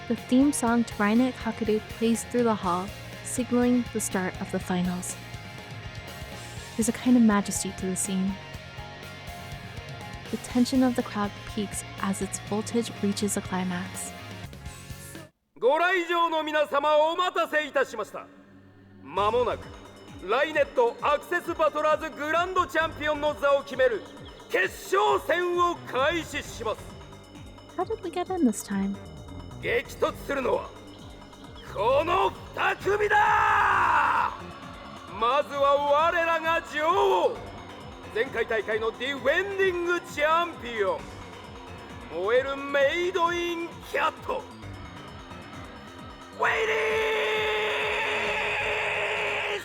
The theme song to RaiNet Kakadu plays through the hall, signaling the start of the finals. There's a kind of majesty to the scene. The tension of the crowd peaks as its voltage reaches a climax. ご来場の皆様お待たせいたしました。まもなくライネットアクセスバトラーズグランドチャンピオンの座を決める決勝戦を開始します。 How did we get in this time? 激突するのはこの2組だ。まずは我らが女王、前回大会のディフェンディングチャンピオン、燃えるメイドインキャット、ウェイリース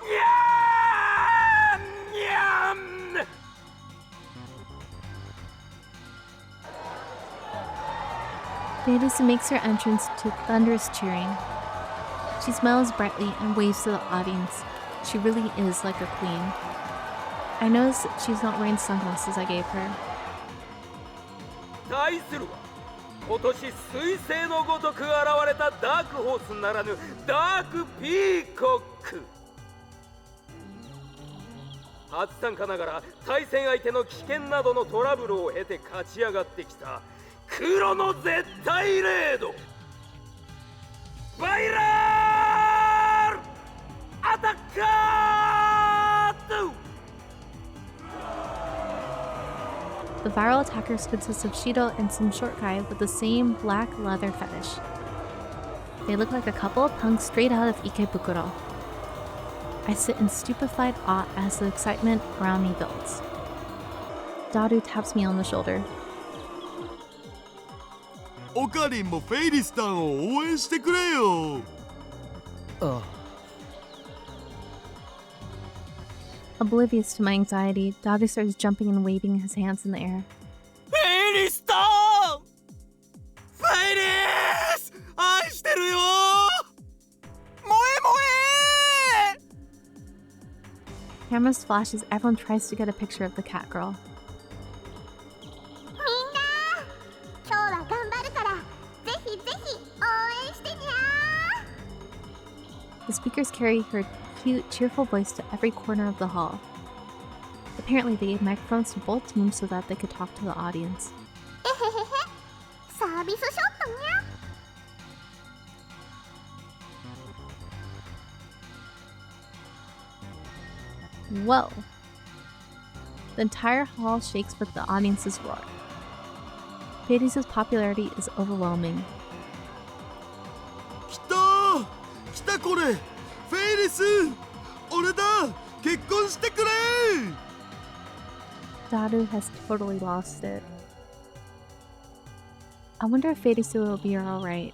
ニャンニャン。Farisu makes her entrance to thunderous cheering. She smiles brightly and waves to the audience. She really is like a queen. I notice she's not wearing sunglasses I gave her. 対するは今年彗星のごとく現れたダークホースならぬダークピーコック。初参加ながら対戦相手の危険などのトラブルを経て勝ち上がってきた黒の絶対レード、バイラールアタッカー。 The viral attackers consist of Shido and some short guy with the same black leather fetish. They look like a couple of punks straight out of Ikebukuro. I sit in stupefied awe as the excitement around me builds. Daru taps me on the shoulder. オカリンもフェイリスタンを応援してくれよ。ああ。 Oblivious to my anxiety, Daru starts jumping and waving his hands in the air. フェイリスタン！フェイリス！愛してるよ！萌え萌え！ Cameras flash as everyone tries to get a picture of the cat girl. みんな今日は頑張るからぜひぜひ応援してにゃー。 The speakers carry her cute, cheerful voice to every corner of the hall. Apparently, they gave microphones to both teams so that they could talk to the audience. えへへへ、サービスショットにゃ。 Whoa! The entire hall shakes with the audience's roar. Farisu's popularity is overwhelming. 来たー！来たこれ！フェイリス！俺だ！結婚してくれ！ Daru has totally lost it. I wonder if Farisu will be alright.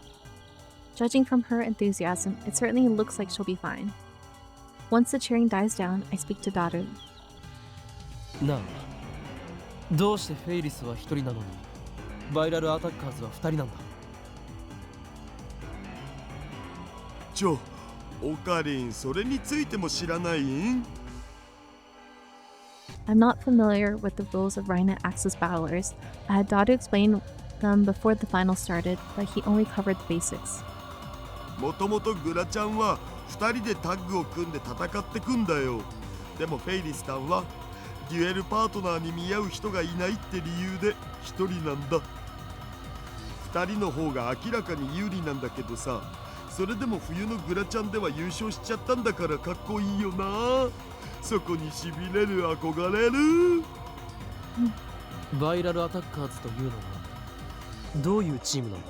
Judging from her enthusiasm, it certainly looks like she'll be fine. Once the cheering dies down, I speak to Daru. なあ、どうしてフェイリスは一人なのにバイラルアタッカーズは二人なんだ。オカリン、それについても知らないん？ I'm not familiar with the rules of RaiNet Access Battlers. I had Daru explain them before the final started, but he only covered the basics. もともとグラちゃんは2人でタッグを組んで戦ってくんだよ。でもフェイリスタンはデュエルパートナーに見合う人がいないって理由で1人なんだ。2人の方が明らかに有利なんだけどさ、それでも冬のグラちゃんでは優勝しちゃったんだからかっこいいよな。そこにしびれる、憧れる。バイラルアタッカーズというのはどういうチームなん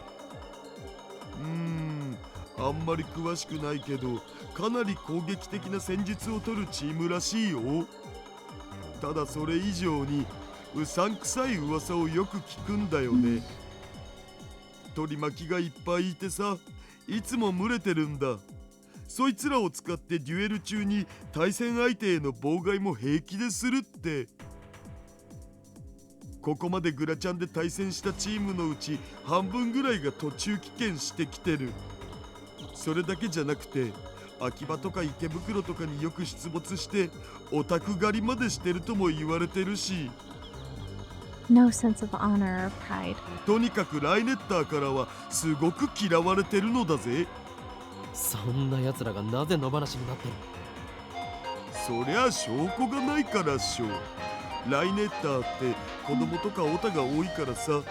だ？あんまり詳しくないけど、かなり攻撃的な戦術を取るチームらしいよ。ただそれ以上にうさんくさい噂をよく聞くんだよね。取り巻きがいっぱいいてさ、いつも群れてるんだ。そいつらを使ってデュエル中に対戦相手への妨害も平気でするって。ここまでグラちゃんで対戦したチームのうち半分ぐらいが途中棄権してきてる。それだけじゃなくて秋葉とか池袋とかによく出没してオタク狩りまでしてるとも言われてるし。No sense of honor or pride. とにかくライネッターからはすごく嫌われてるのだぜ。そんな奴らがなぜ野放しになってる？そりゃ証拠がないからっしょ。ライネッターって子供とかオタが多いからさ、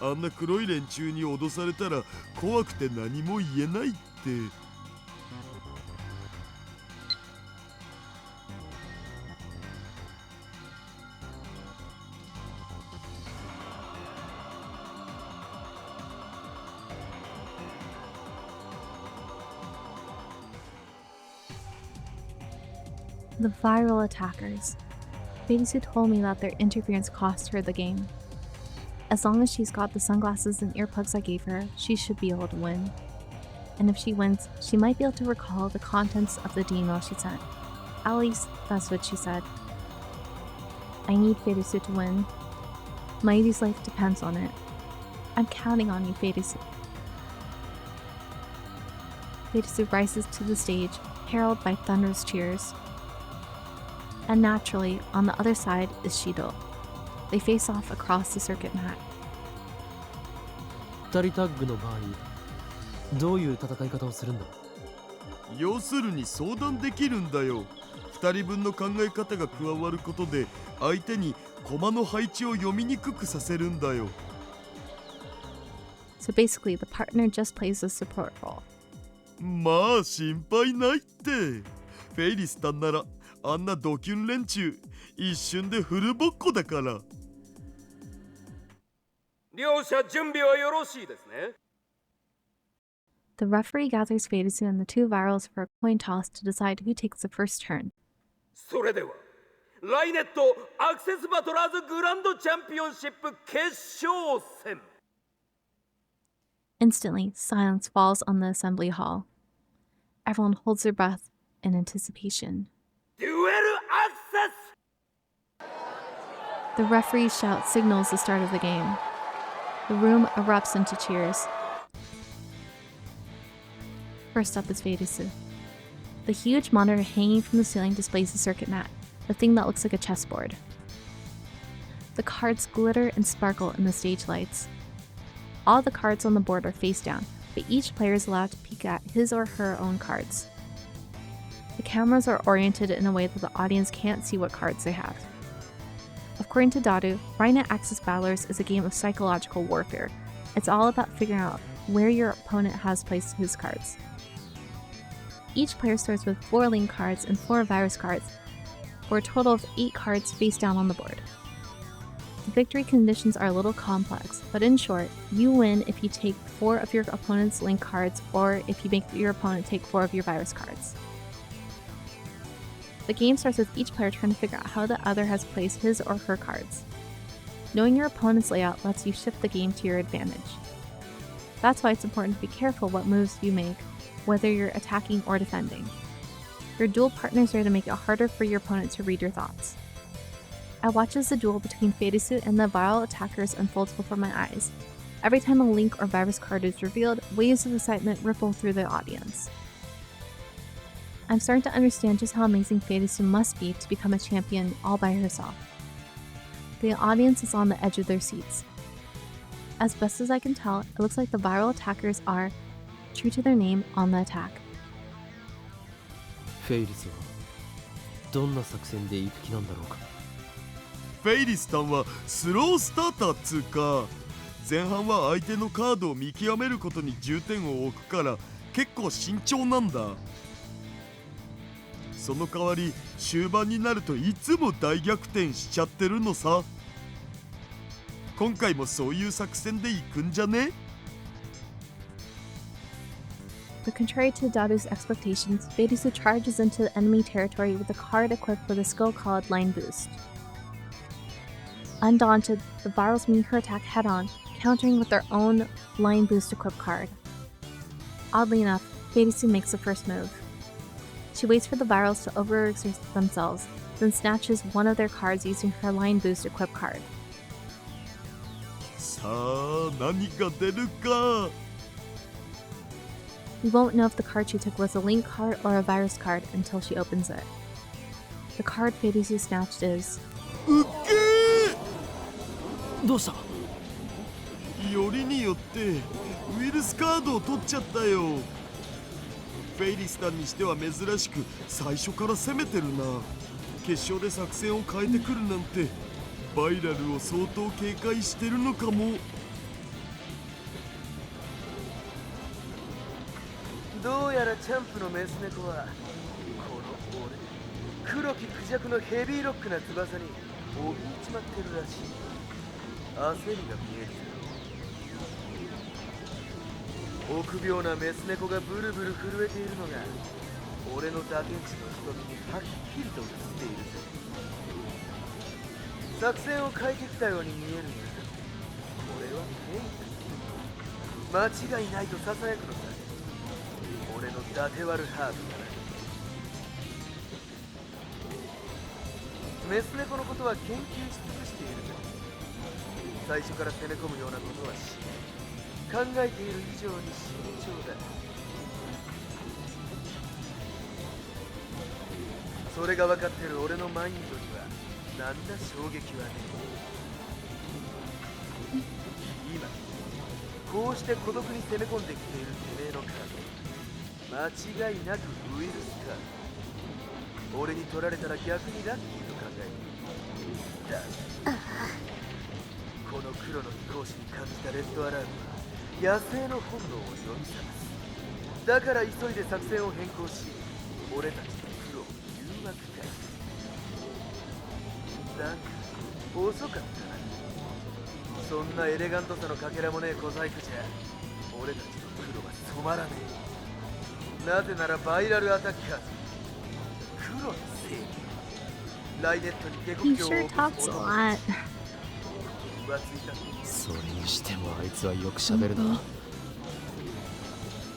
あんな黒い連中に脅されたら怖くて何も言えないって。The viral attackers. Farisu told me that their interference cost her the game. As long as she's got the sunglasses and earplugs I gave her, she should be able to win. And if she wins, she might be able to recall the contents of the email she sent. At least, that's what she said. I need Farisu to win. Maidi's life depends on it. I'm counting on you, Farisu. Farisu rises to the stage, heralded by thunderous cheers. And naturally, on the other side is Shido. They face off across the circuit mat. 2人タッグの場合、どういう戦い方をするんだ？要するに相談できるんだよ。2人分の考え方が加わることで相手に駒の配置を読みにくくさせるんだよ。So basically, the partner just plays the support role. まあ心配ないって。フェイリスタンならあんなドキュン連中一瞬でフルボッコだから。両者準備はよろしいですね。The referee gathers Farisu and the two virals for a coin toss to decide who takes the first turn. それではライネットアクセスバトラーズグランドチャンピオンシップ決勝戦。Instantly, silence falls on the assembly hall. Everyone holds their breath in anticipation. デュエルアクセス。 The referee's shout signals the start of the game. The room erupts into cheers. First up is Farisu. The huge monitor hanging from the ceiling displays the circuit mat, the thing that looks like a chessboard. The cards glitter and sparkle in the stage lights. All the cards on the board are face down, but each player is allowed to peek at his or her own cards. The cameras are oriented in a way that the audience can't see what cards they have. According to Daru, RaiNet Access Battlers is a game of psychological warfare. It's all about figuring out where your opponent has placed his cards. Each player starts with 4 link cards and 4 virus cards, for a total of 8 cards face down on the board. The victory conditions are a little complex, but in short, you win if you take 4 of your opponent's link cards or if you make your opponent take 4 of your virus cards. The game starts with each player trying to figure out how the other has placed his or her cards. Knowing your opponent's layout lets you shift the game to your advantage. That's why it's important to be careful what moves you make, whether you're attacking or defending. Your duel partners are to make it harder for your opponent to read your thoughts. I watch as the duel between Farisu and the viral attackers unfolds before my eyes. Every time a link or virus card is revealed, waves of excitement ripple through the audience. I'm starting to understand just how amazing Farisu must be to become a champion all by herself. The audience is on the edge of their seats. As best as I can tell, it looks like the viral attackers are, true to their name, on the attack. フェイリスはどんな作戦で行く気なんだろうか。フェイリスタンはスロースターターっつうか、前半は相手のカードを見極めることに重点を置くから結構慎重なんだ。その代わり終盤になるといつも大逆転しちゃってるのさ。今回もそういう作戦で行くんじゃね？ But contrary to Daru's expectations, Farisu charges into the enemy territory with a card equipped with a skill called Line Boost. Undaunted, the virals meet her attack head-on, countering with their own Line Boost equipped card. Oddly enough, Farisu makes the first move. She waits for the virals to overexert themselves, then snatches one of their cards using her Line Boost equipped card. さあ何が出るか。We won't know if the card she took was a link card or a virus card until she opens it. The card Farisu snatched is... うっけー。どうした？よりによってウイルスカードを取っちゃったよ。フェイリスタンにしては珍しく最初から攻めてるな。決勝で作戦を変えてくるなんてバイラルを相当警戒してるのかも。どうやらチャンプのメス猫はこの俺黒きクジャクのヘビーロックな翼に怯えちまってるらしい。焦りが見える。臆病なメス猫がブルブル震えているのが俺の打天地の瞳にはっきりと映っているぜ。作戦を変えてきたように見えるんだ。これはフェイト。間違いないと囁くのさ。俺のダテワルハーブだな。メス猫のことは研究し尽くしているぜ。最初から攻め込むようなことはしない。考えている以上に慎重だ。それが分かってる俺のマインドにはなんだ衝撃はねえ。今こうして孤独に攻め込んできているてめえのカード、間違いなくウイルスカード。俺に取られたら逆にラッキーと考えている。だこの黒の飛行士に感じたレッドアラームは野生の本能を呼び覚ます。だから急いで作戦を変更し俺たちの黒を誘惑かい。だが遅かったな。そんなエレガントさのかけらもねえ小細工じゃ俺たちの黒は染まらねえ。なぜならバイラルアタッカーズ黒の正義。ライネットに下克 He 上を sure 起こ talks す a 者。 lot. 浮ついた。それにしてもあいつはよく喋るな。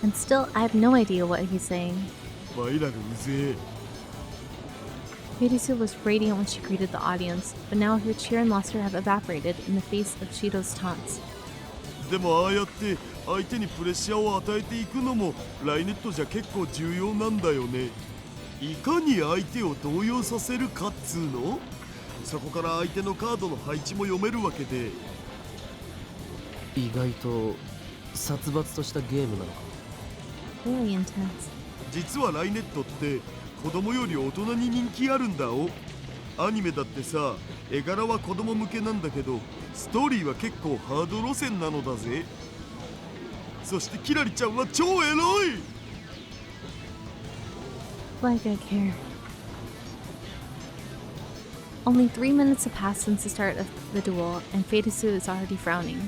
And still, I have no idea what he's saying. バイラルうぜえ。 Farisu was radiant when she greeted the audience, but now her cheer and luster have evaporated in the face of Shido's taunts. でもああやって相手にプレッシャーを与えていくのもライネットじゃ結構重要なんだよね。いかに相手を動揺させるかっつうの。そこから相手のカードの配置も読めるわけで。意外と殺伐としたゲームなのか。 Really intense. 実はライネットって子供より大人に人気あるんだお。アニメだってさ、絵柄は子供向けなんだけどストーリーは結構ハード路線なのだぜ。そしてキラリちゃんは超エロい。 Like I care. Only 3 minutes have passed since the start of the duel, and Farisu is already frowning.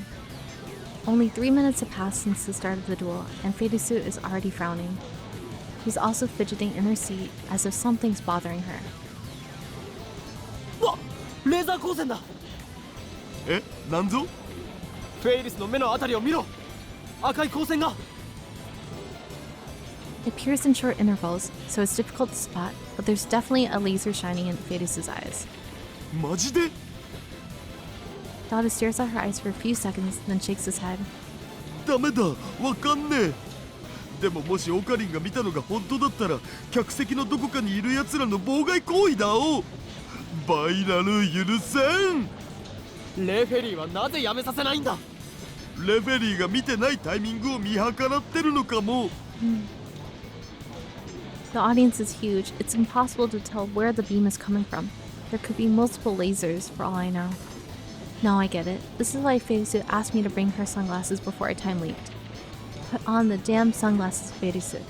Only 3 minutes have passed since the start of the duel, and Farisu is already frowning. She's also fidgeting in her seat as if something's bothering her. わっ、レーザー光線だ。え、なんぞ。フェイリスの目のあたりを見ろ。赤い光線が。 It appears in short intervals, so it's difficult to spot, but there's definitely a laser shining in Farisu's eyes. マジで。 Dada stares at her eyes for a few seconds, then shakes his head. ダメだ、わかんねえ。でももしオカリンが見たのが本当だったら客席のどこかにいる奴らの妨害行為だお。バイラル許せん。レフェリーはなぜやめさせないんだ。レフェリーが見てないタイミングを見計らってるのかも。The audience is huge. It's impossible to tell where the beam is coming from. There could be multiple lasers for all I know. Now I get it. This is why Farisu asked me to bring her sunglasses before I time leaped. Put on the damn sunglasses, Farisu.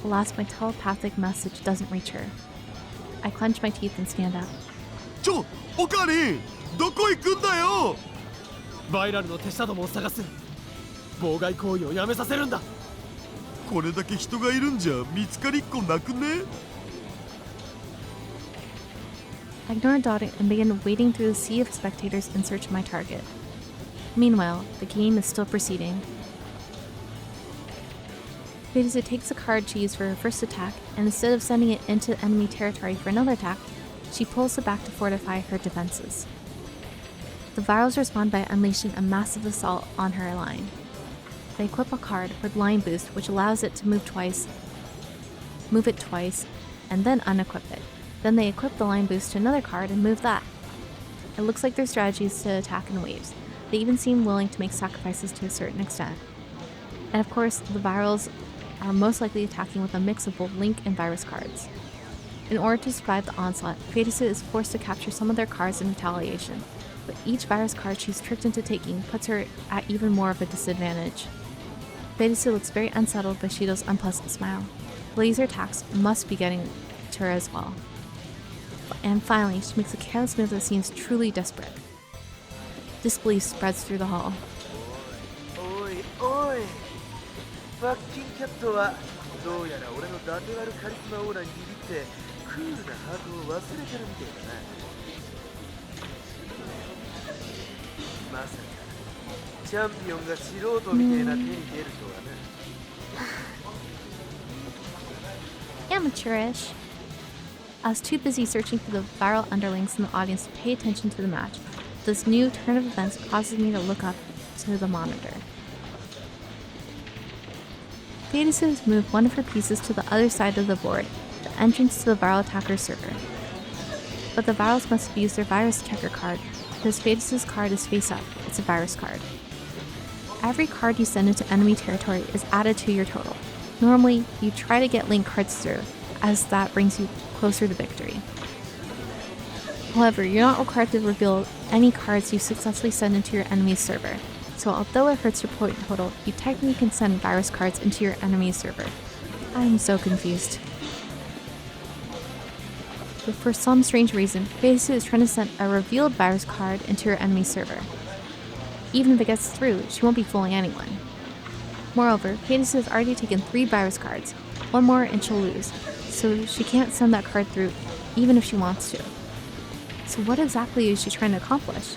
Alas, my telepathic message doesn't reach her. I clench my teeth and stand up. オカリン、どこ行くんだよ。バイラルの手下どもを探す。妨害行為をやめさせるんだ。これだけ人がいるんじゃ見つかりっこなくね。 I ignore Dottie and begin wading through the sea of spectators in search of my target. Meanwhile, the game is still proceeding. Farisu takes the card she used for her first attack, and instead of sending it into enemy territory for another attack, she pulls it back to fortify her defenses. The Virals respond by unleashing a massive assault on her line. They equip a card with Line Boost, which allows it to move it twice, and then unequip it. Then they equip the Line Boost to another card and move that. It looks like their strategy is to attack in waves, They even seem willing to make sacrifices to a certain extent. And of course, the virals are most likely attacking with a mix of both Link and virus cards. In order to survive the onslaught, Farisu is forced to capture some of their cards in retaliation, but each virus card she's tricked into taking puts her at even more of a disadvantage. Farisu looks very unsettled by Shido's unpleasant smile. Laser attacks must be getting to her as well. And finally, she makes a careless move that seems truly desperate. Disbelief spreads through the hall. おいおいバッキンキャットはどうやら俺のダテワルカリスマオーラにビビってクールなハートを忘れてるみたいだなまさかチャンピオンが素人みたいな手に出るとはな Amateurish. I was too busy searching for the viral underlings in the audience to pay attention to the match. This new turn of events causes me to look up to the monitor. Farisu has moved one of her pieces to the other side of the board, the entrance to the viral attacker server. But the virals must use their virus checker card, because Farisu's card is face up, it's a virus card. Every card you send into enemy territory is added to your total. Normally, you try to get link cards through, as that brings you closer to victory. However, you're not required to reveal any cards you successfully send into your enemy's server, so although it hurts your point total, you technically can send virus cards into your enemy's server. I'm so confused. But for some strange reason, Farisu is trying to send a revealed virus card into your enemy's server. Even if it gets through, she won't be fooling anyone. Moreover, Farisu has already taken 3 virus cards, one more and she'll lose, so she can't send that card through even if she wants to. So what exactly is she trying to accomplish?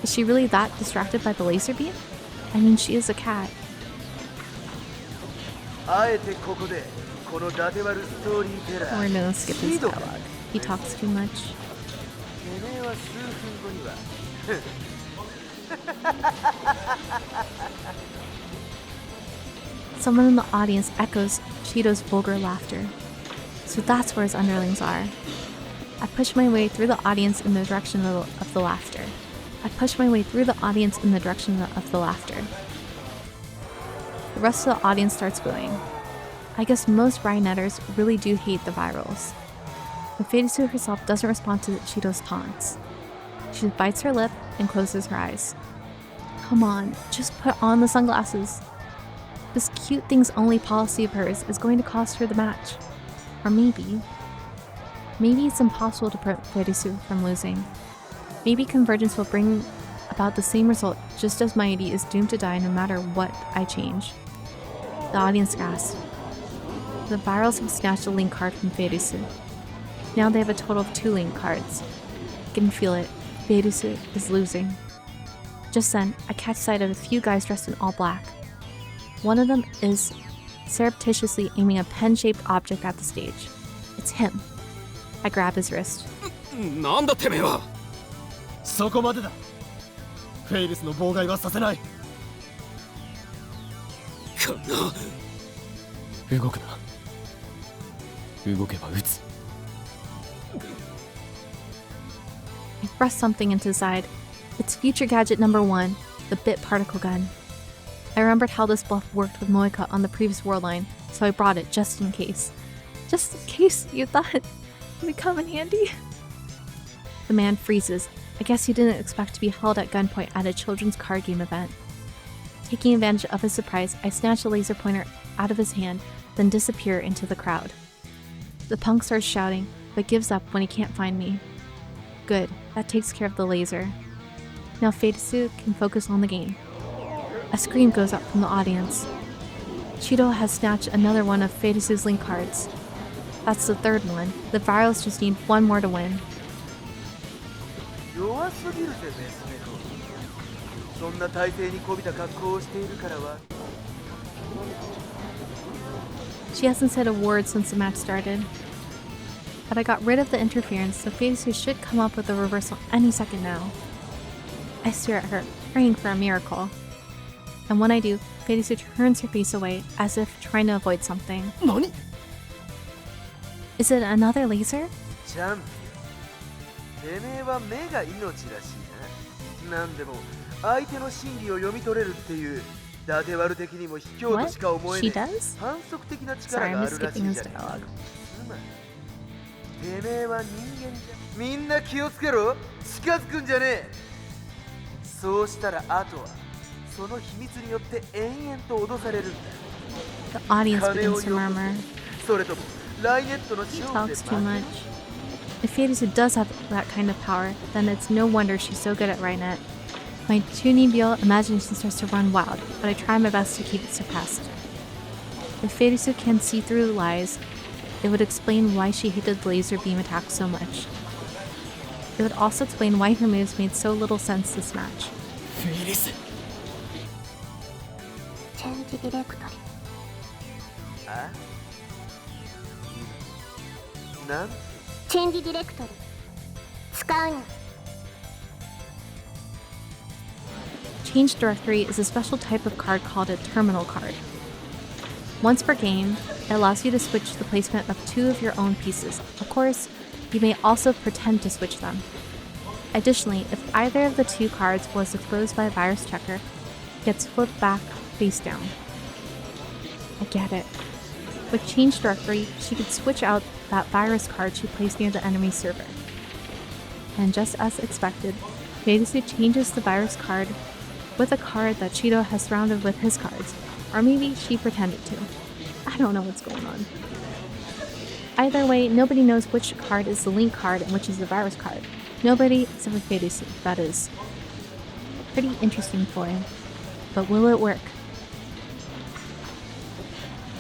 Is she really that distracted by the laser beam? I mean, she is a cat. あえてここでこのダテワルストーリーテラ We're ー gonna skip his シードか dialogue. He talks too much. てめえは数分後には Someone in the audience echoes Shido's vulgar laughter. So that's where his underlings are. I push my way through the audience in the direction of the laughter. I push my way through the audience in the direction of the laughter. The rest of the audience starts booing. I guess most RaiNetters really do hate the virals. But Farisu herself doesn't respond to Shido's taunts. She just bites her lip and closes her eyes. Come on, just put on the sunglasses. This cute things only policy of hers is going to cost her the match. Or maybe it's impossible to prevent Farisu from losing. Maybe convergence will bring about the same result, just as my ID is doomed to die no matter what I change. The audience gasps. The virals have snatched a link card from Farisu. Now they have a total of 2 link cards. I can feel it. Farisu is losing. Just then, I catch sight of a few guys dressed in all black. One of them is surreptitiously aiming a pen-shaped object at the stage. It's him. I grab his wrist. なんだてめえはそこまでだ。フェイルスの妨害はさせない。こんな動くな。動けば撃つ。I thrust something into his side. It's future gadget number 1, the bit particle gun. I remembered how this bluff worked with Moika on the previous world line, so I brought it just in case. Just in case you thought it would come in handy? The man freezes. I guess he didn't expect to be held at gunpoint at a children's card game event. Taking advantage of his surprise, I snatch a laser pointer out of his hand, then disappear into the crowd. The punk starts shouting, but gives up when he can't find me. Good, that takes care of the laser. Now Farisu can focus on the game. A scream goes up from the audience. Shido has snatched another one of Farisu's link cards. That's the 3rd one. The virals just need 1 more to win. 弱すぎるぜメス猫そんな体勢にこびた格好をしているからは She hasn't said a word since the match started. But I got rid of the interference, so Farisu should come up with a reversal any second now. I stare at her, praying for a miracle. And when I do, Farisu turns her face away, as if trying to avoid something. 何？ Is it another laser? チャンピオンてめえは目が命らしいななんでも相手の心理を読み取れるっていう伊達悪的にも卑怯としか思え She ない does? 反則的な力 Sorry, が I'm あ just るらし skipping い his じゃねえか。 dialogue. つまりてめえは人間じゃみんな気をつけろ近づくんじゃねえそうしたらあとはその秘密によって延々と脅されるんだ The audience 金を begins to よこ murmur. せそれともライネットの He 勝負で talks 負 too け much. If Farisu does have that kind of power, then it's no wonder she's so good at RaiNet. My chuunibyou imagination starts to run wild, but I try my best to keep it suppressed. If Farisu can see through lies, it would explain why she hated laser beam attacks so much. It would also explain why her moves made so little sense this match. フェイリスチェンジディレクトリあなんチェンジディレクトリ使うに Change Directory is a special type of card called a terminal card. Once per game, it allows you to switch the placement of 2 of your own pieces. Of course, you may also pretend to switch them. Additionally, if either of the 2 cards was exposed by a virus checker, it gets flipped back face down. I get it. With Change Directory, she could switch out that virus card she placed near the enemy server. And just as expected, Farisu changes the virus card with a card that Cheeto has surrounded with his cards, or maybe she pretended to. I don't know what's going on. Either way, nobody knows which card is the link card and which is the virus card. Nobody except for Farisu, that is. Pretty interesting foil. But will it work?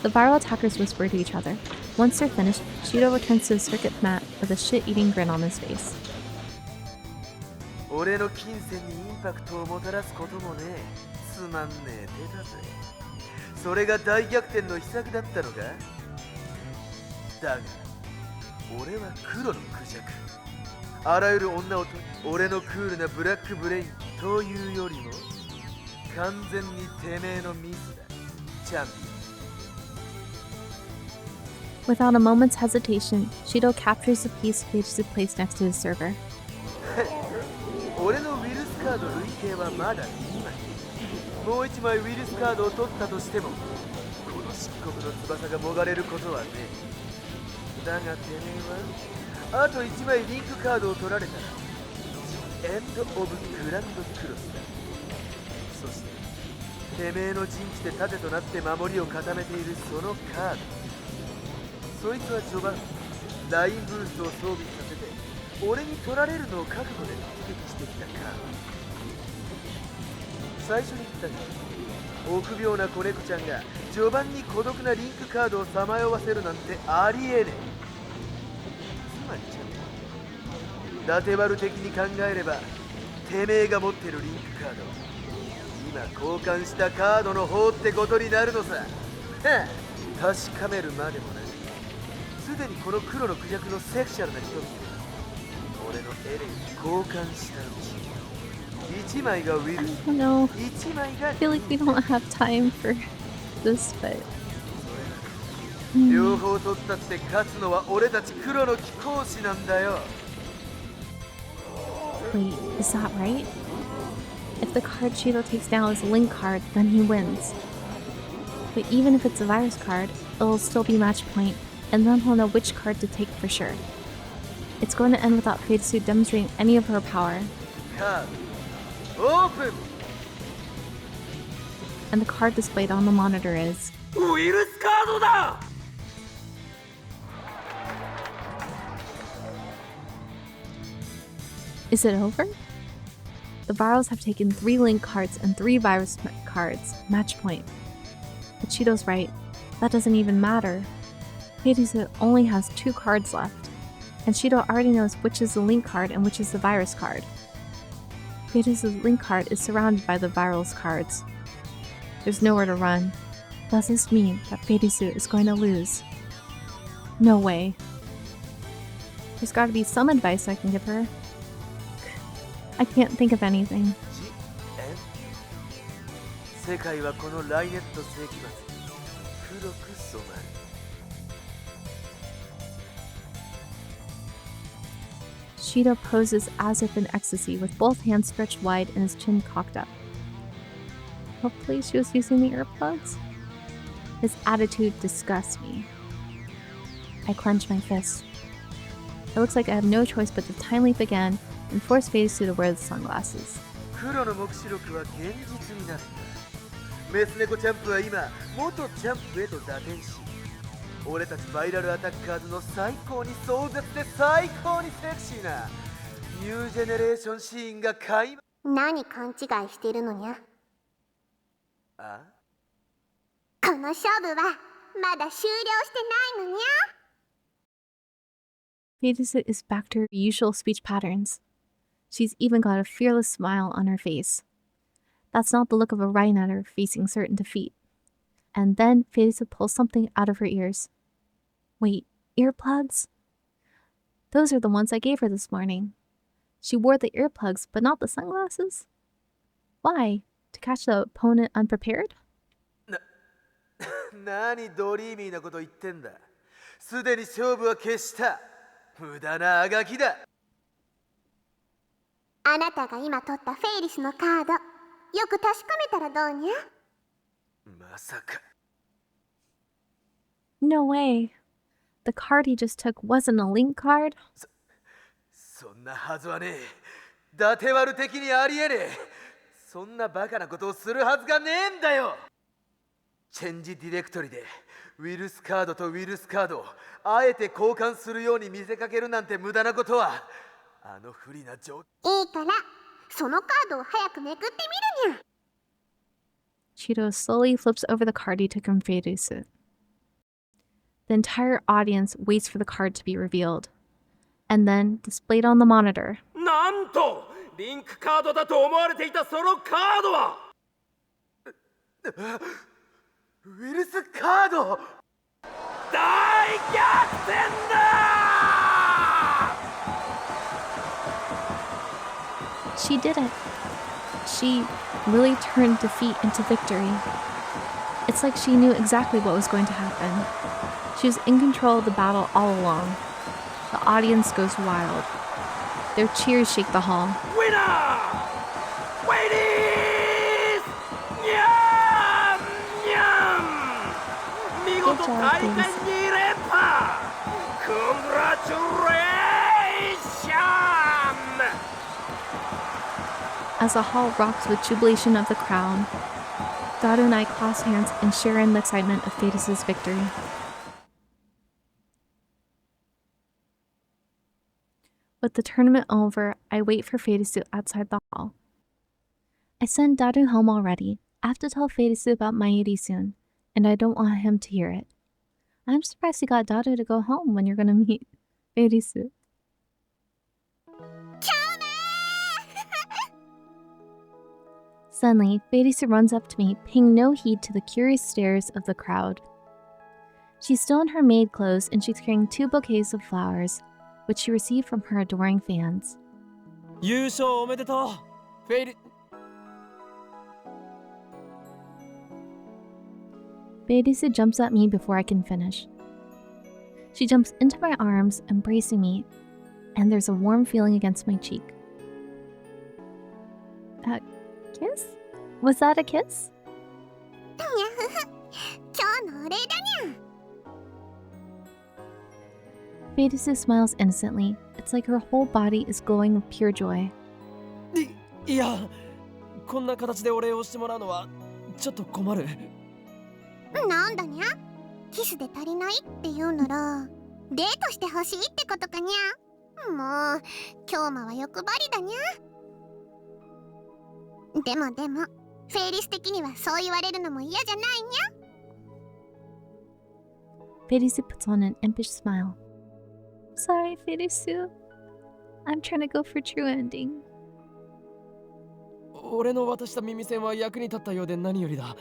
The viral attackers whisper to each other. Once they're finished, Cheeto returns to the circuit mat with a shit-eating grin on his face. 俺の金銭にインパクトをもたらすこともねつまんねえ手だぜそれが大逆転の秘策だったのかだが俺は黒のクジャクあらゆる女をと俺のクールなブラックブレインというよりも完全にてめえのミスだチャンピオン Without a moment's hesitation, Cheeto captures the piece Farisu placed next to his server. 俺のウィルスカード累計はまだ2枚もう1枚ウィルスカードを取ったとしてもこの漆黒の翼がもがれることはねだがてめえはあと1枚リンクカードを取られたらエンド・オブ・グランド・クロスだそしててめえの陣地で盾となって守りを固めているそのカードそいつは序盤ラインブーストを装備させて俺に取られるのを覚悟で突撃してきたか最初に言ったが臆病な子猫ちゃんが序盤に孤独なリンクカードをさまよわせるなんてありえねえつまりちゃん伊達丸的に考えればてめえが持ってるリンクカード今交換したカードの方ってことになるのさはあ確かめるまでもなくすでにこの黒のクジャクのセクシャルな人々俺のエレンに交換したうち1枚がウィル I don't know. 1枚が I feel like we don't have time for this, but 両方取ったって勝つのは俺たち黒の貴公子なんだよ wait, is that right? If the card Cheeto takes down is a link card, then he wins. But even if it's a virus card, it'll still be match point, and then he'll know which card to take for sure. It's going to end without Farisu demonstrating any of her power. カードオープン And the card displayed on the monitor is ウイルスカードだ Is it over? The virals have taken 3 link cards and 3 virus cards, match point. But Cheeto's right, that doesn't even matter. Farisu only has 2 cards left, and Cheeto already knows which is the link card and which is the virus card. Farisu's link card is surrounded by the virals cards. There's nowhere to run. Does this mean that Farisu is going to lose? No way. There's gotta be some advice I can give her. I can't think of anything. 世界はこのライネット世紀末黒く染まる Shido poses as if in ecstasy with both hands stretched wide and his chin cocked up. Hopefully she was using the earplugs? His attitude disgusts me. I clench my fist. It looks like I have no choice but to time leap again and force Farisu to wear the sunglasses. 黒の目視録は現実になった。メス猫チャンプは今元チャンプへと打点し、俺たちバイラルアタッカーズの最高に壮絶で最高にセクシーなニュージェネレーションシーンが開幕。何勘違いしてるのにゃ。あ？この勝負はまだ終了してないのにゃ。Farisu is back to her usual speech patterns. She's even got a fearless smile on her face. That's not the look of a RaiNetter facing certain defeat. And then Farisu pulls something out of her ears. Wait, earplugs? Those are the ones I gave her this morning. She wore the earplugs, but not the sunglasses? Why? To catch the opponent unprepared? 何ドリーミーなこと言ってんだ。すでに勝負は決した。無駄なあがきだ。あなたが今取ったフェイリスのカード、よく確かめたらどうにゃ。まさか。No way. The card he just took wasn't a link card? そんなはずはねえ。伊達悪的にありえねえ。そんなバカなことをするはずがねえんだよ。チェンジディレクトリでウィルスカードとウィルスカードをあえて交換するように見せかけるなんて無駄なことは。あの不利な状況。いいから、そのカードを早くめくってみるにゃ。Shido slowly flips over the card he took from Farisu. The entire audience waits for the card to be revealed. And then, displayed on the monitor. なんとリンクカードだと思われていたそのカードはウィルスカード大逆転だ。 She did it. She really turned defeat into victory. It's like she knew exactly what was going to happen. She was in control of the battle all along. The audience goes wild. Their cheers shake the hall. Winner! Ladies! Nyam! Nyam! 見事大会2連覇 Congratulations! As the hall rocks with jubilation of the crowd, Daru and I clasp hands and share in the excitement of Fadis' victory. With the tournament over, I wait for Farisu outside the hall. I send Daru home already. I have to tell Farisu about Mairi soon, and I don't want him to hear it. I'm surprised you got Daru to go home when you're gonna meet Farisu. Suddenly, Farisu runs up to me, paying no heed to the curious stares of the crowd. She's still in her maid clothes and she's carrying 2 bouquets of flowers, which she received from her adoring fans. 優勝おめでとう。フェイリ Farisu jumps at me before I can finish. She jumps into my arms, embracing me, and there's a warm feeling against my cheek. Kiss? Was that a kiss? 今日のお礼だにゃ。 Farisu smiles innocently. It's like her whole body is glowing with pure joy. いや、こんな形でお礼をしてもらうのはちょっと困る。なんだにゃ。キスで足りないって言うならデートしてほしいってことかにゃ。もう今日もは欲張りだにゃ。でもフェイリス的にはそう言われるのも嫌じゃないにゃ。 Farisu puts on an impish smile. Sorry, Farisu. I'm trying to go for true ending. 俺の渡した耳栓は役に立ったようで何よりだ。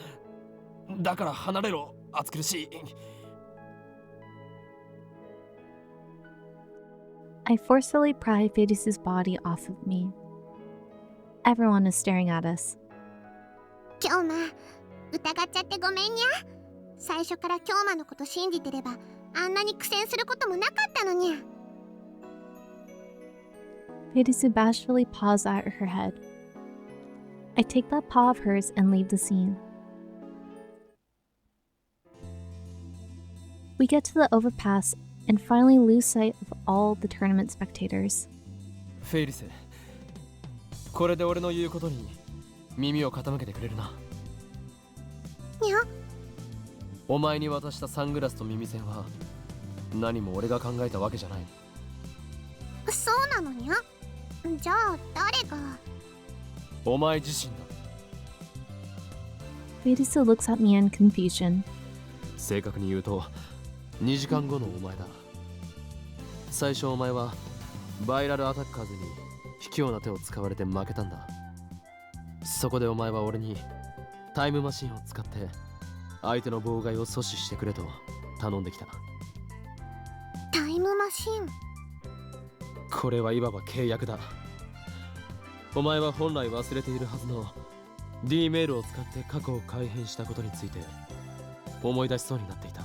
だから離れろ、暑苦しい。I forcefully pry Fadis' body off of me. Everyone is staring at us. 今日疑っちゃってごめんにゃ。最初から京馬のこと信じてればあんなに苦戦することもなかったのにゃ。Farisu bashfully paws at her head. I take that paw of hers and leave the scene. We get to the overpass and finally lose sight of all the tournament spectators. フェイリス、これで俺の言うことに耳を傾けてくれるな。にゃ。お前に渡したサングラスと耳栓は何も俺が考えたわけじゃない。そうなのにゃ。じゃあ誰が。お前自身だ。 Farisu looks at me in confusion. 正確に言うと2時間後のお前だ。最初お前はバイラルアタッカーズに卑怯な手を使われて負けたんだ。そこでお前は俺にタイムマシンを使って相手の妨害を阻止してくれと頼んできた。タイムマシン。これはいわば契約だ。お前は本来忘れているはずの D メールを使って過去を改変したことについて思い出しそうになっていた。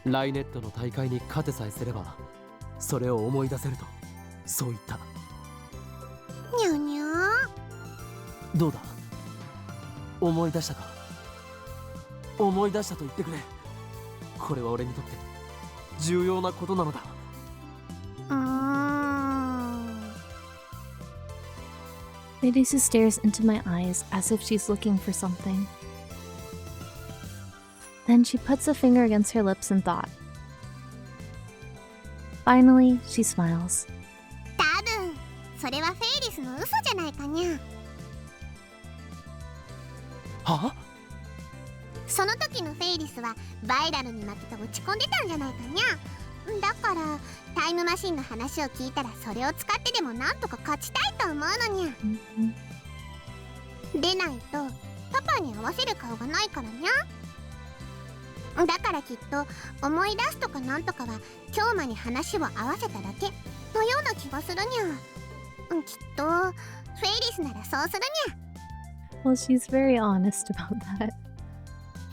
ライネットの大会に勝てさえすればそれを思い出せるとそう言った。にゃにゃ。どうだ、思い出したか。思い出したと言ってくれ。これは俺にとって重要なことなのだ。Farisu stares into my eyes as if she's looking for something. Then she puts a finger against her lips in thought. Finally, she smiles. 多分それはフェイリスの嘘じゃないかにゃ。は？その時のフェイリスはバイラルに負けて落ち込んでたんじゃないかにゃ。だからタイムマシンの話を聞いたらそれを使ってでもなんとか勝ちたいと思うのにゃ。でないとパパに合わせる顔がないからにゃ。だからきっと思い出すとかなんとかは京馬に話を合わせただけのような気がするにゃ。きっとフェイリスならそうするにゃ。Well, she's very honest about that.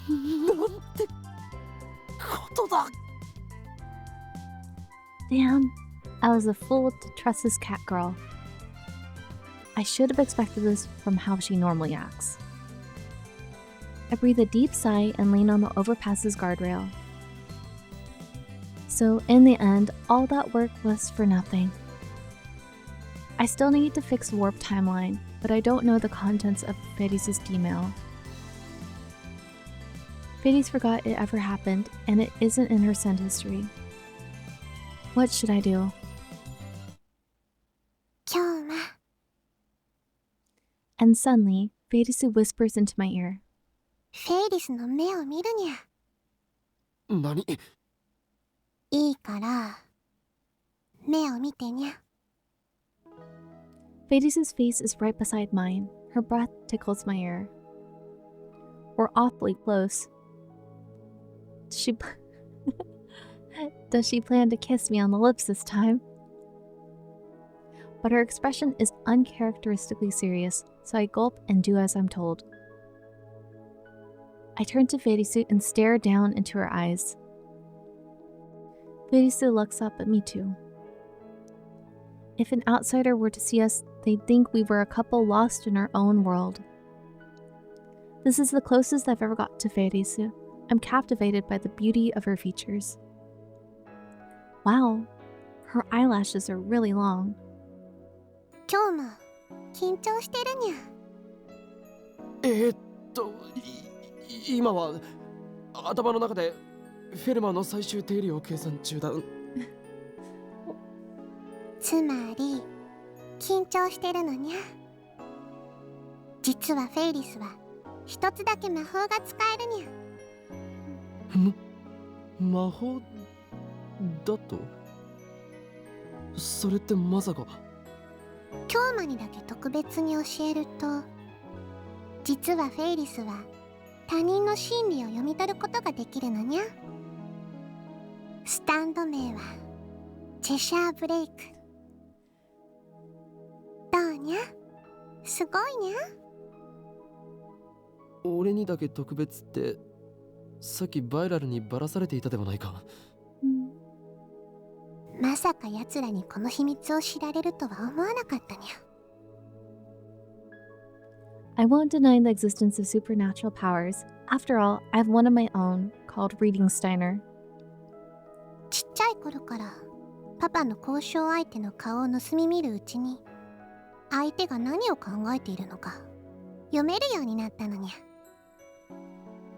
なんてことだ。Damn, I was a fool to trust this cat girl. I should have expected this from how she normally acts. I breathe a deep sigh and lean on the overpass's guardrail. So, in the end, all that work was for nothing. I still need to fix Warp Timeline, but I don't know the contents of Farisu's D-mail. Faris forgot it ever happened, and it isn't in her send history. What should I do? 京馬。 And suddenly, Farisu whispers into my ear. フェイリスの目を見るにゃ。何？いいから目を見てにゃ。Fadisu's face is right beside mine. Her breath tickles my ear. We're awfully close. Does she plan to kiss me on the lips this time? But her expression is uncharacteristically serious, so I gulp and do as I'm told. I turn to Farisu and stare down into her eyes. Farisu looks up at me too. If an outsider were to see us, they'd think we were a couple lost in our own world. This is the closest I've ever got to Farisu. I'm captivated by the beauty of her features. Wow, her eyelashes are really long. 京馬、緊張してるにゃ。今は頭の中でフェルマーの最終定理を計算中だ。つまり緊張してるのにゃ。実はフェイリスは一つだけ魔法が使えるにゃ。魔法だと？それってまさか。京馬にだけ特別に教えると、実はフェイリスは他人の心理を読み取ることができるのにゃ。スタンド名はチェシャーブレイク。どうにゃ？すごいにゃ。俺にだけ特別ってさっきバイラルにばらされていたではないか。まさか奴らにこの秘密を知られるとは思わなかったにゃ。I won't deny the existence of supernatural powers. After all, I have one of my own, called Reading Steiner. ちっちゃい頃からパパの交渉相手の顔を盗み見るうちに、相手が何を考えているのか読めるようになったのにゃ。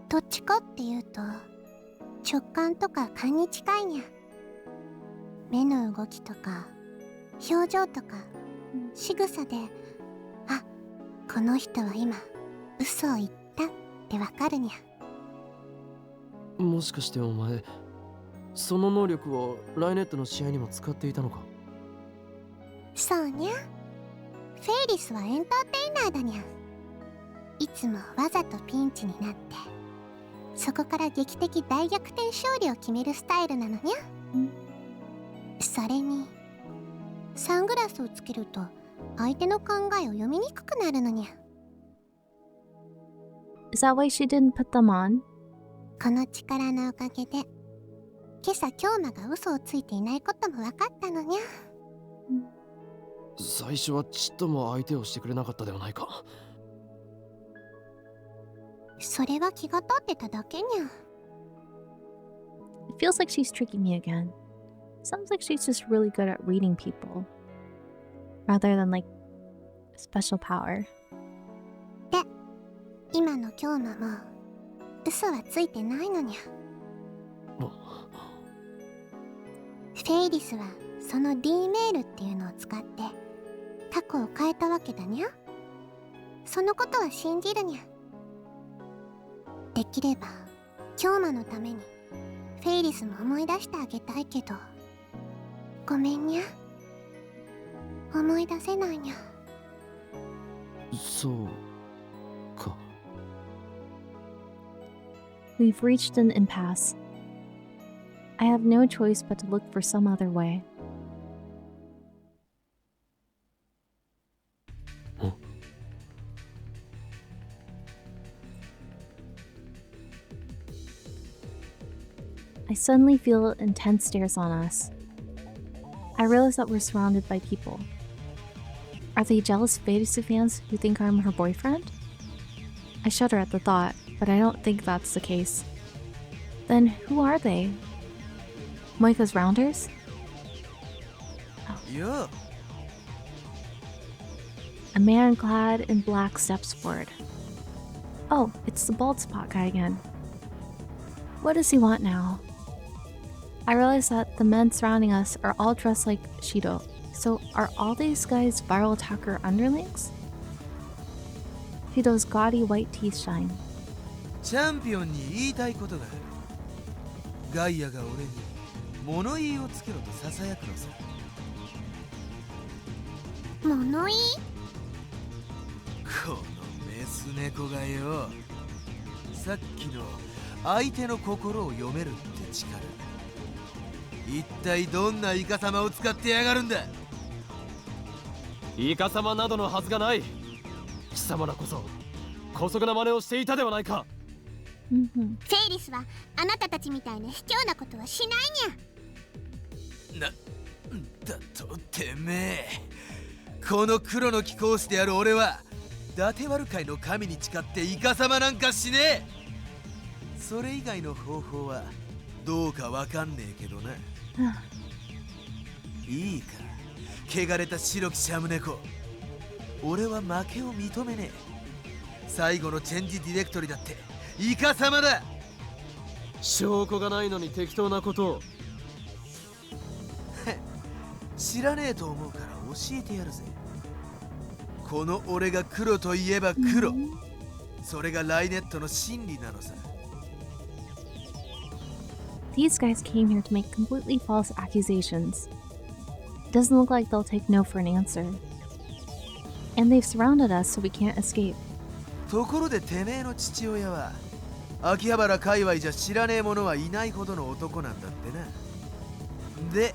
どっちかっていうと直感とか勘に近いにゃ。目の動きとか表情とか仕草で、あ、この人は今嘘を言ったってわかるにゃ。もしかしてお前、その能力をライネットの試合にも使っていたのか？そうにゃ。フェイリスはエンターテイナーだにゃ。いつもわざとピンチになって、そこから劇的大逆転勝利を決めるスタイルなのにゃ。それにサングラスをつけると相手の考えを読みにくくなるのにゃ。Is that why she didn't put them on? この力のおかげで今朝京馬が嘘をついていないことも分かったのにゃ。最初はちっとも相手をしてくれなかったではないか。それは気が立ってただけにゃ。 It feels like she's tricking me again. Sounds like she's just really good at reading people, rather than like a special power. で、今の京馬も嘘はついてないのにゃ。フェイリスはその D メールっていうのを使って過去を変えたわけだにゃ。そのことは信じるにゃ。できれば京馬のためにフェイリスも思い出してあげたいけど、ごめんにゃ。思い出せないにゃ。そうか。We've reached an impasse. I have no choice but to look for some other way. I suddenly feel intense stares on us. I realize that we're surrounded by people. Are they jealous Farisu fans who think I'm her boyfriend? I shudder at the thought, but I don't think that's the case. Then who are they? Moika's rounders? Yeah. A man clad in black steps forward. Oh, it's the bald spot guy again. What does he want now? I realize that the men surrounding us are all dressed like Shido. So are all these guys viral attacker underlings? Shido's gaudy white teeth shine. チャンピオンに言いたいことがある。ガイアが俺に物言いをつけろと囁くのさ。物言い？このメス猫がよ、さっきの相手の心を読めるって力、一体どんなイカサマを使ってやがるんだ。イカサマなどのはずがない。貴様らこそ姑息な真似をしていたではないか。フェイリスはあなたたちみたいな卑怯なことはしないにゃ。だとてめえ、この黒の貴公子である俺は伊達悪界の神に誓ってイカサマなんかしねえ。それ以外の方法はどうかわかんねえけどな。いいか、汚れた白きシャム猫、俺は負けを認めねえ。最後のチェンジディレクトリだってイカ様だ。証拠がないのに適当なことを。知らねえと思うから教えてやるぜ。この俺が黒といえば黒、それがライネットの真理なのさ。These guys came here to make completely false accusations. It doesn't look like they'll take no for an answer. And they've surrounded us so we can't escape. ところでてめえの父親は秋葉原界隈じゃ知らねえ者はいないほどの男なんだってな。で、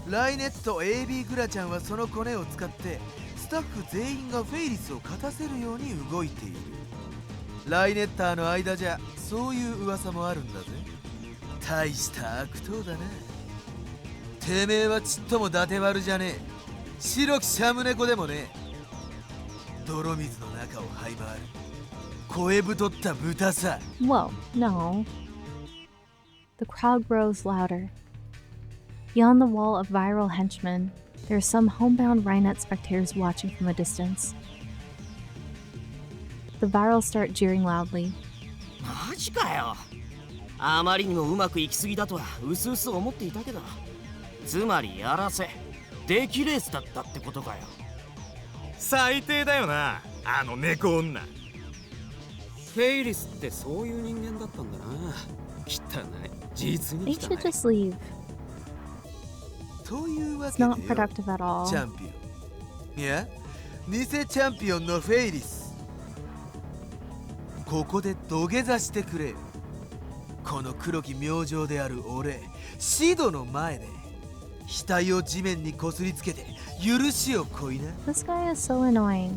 ライネット AB グラちゃんはそのコネを使ってスタッフ全員がフェイリスを勝たせるように動いている。ライネッターの間じゃそういう噂もあるんだぜ。大した悪党だな。てめえはちっとも伊達悪じゃねえ。白きシャム猫でもねえ。泥水の中を這い回る声太った豚さ。 Whoa, no. The crowd grows louder. Beyond the wall of viral henchmen, there are some homebound RaiNet spectators watching from a distance. The virals start jeering loudly. マジかよ。あまりにもうまくいきすぎだとはうすうす思っていたけど、つまりやらせ出来レースだったってことかよ。最低だよな、あの猫女。フェイリスってそういう人間だったんだな。汚い、実 They に should 汚い。 just leave. というわ It's けでよ not productive at all. チャンピオン、いや偽チャンピオンのフェイリス、ここで土下座してくれよ。この黒き明星である俺シドの前で額を地面にこすりつけて許しをこいな。 This guy is so annoying.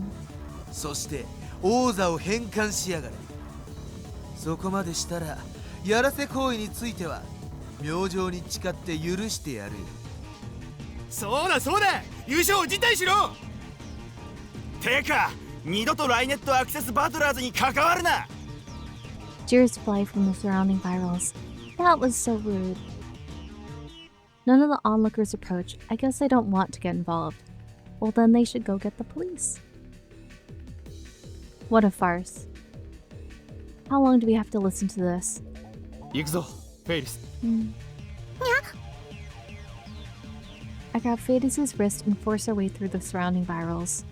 そして王座を返還しやがれ。そこまでしたらやらせ行為については明星に誓って許してやる。そうだそうだ、優勝を辞退しろ。てか二度とライネットアクセスバトラーズに関わるな。 Jeers fly from the surrounding virals. That was so rude. None of the onlookers approach. I guess they don't want to get involved. Well, then they should go get the police. What a farce. How long do we have to listen to this? 行くぞ、フェイリス。I grab Farisu's wrist and force our way through the surrounding virals.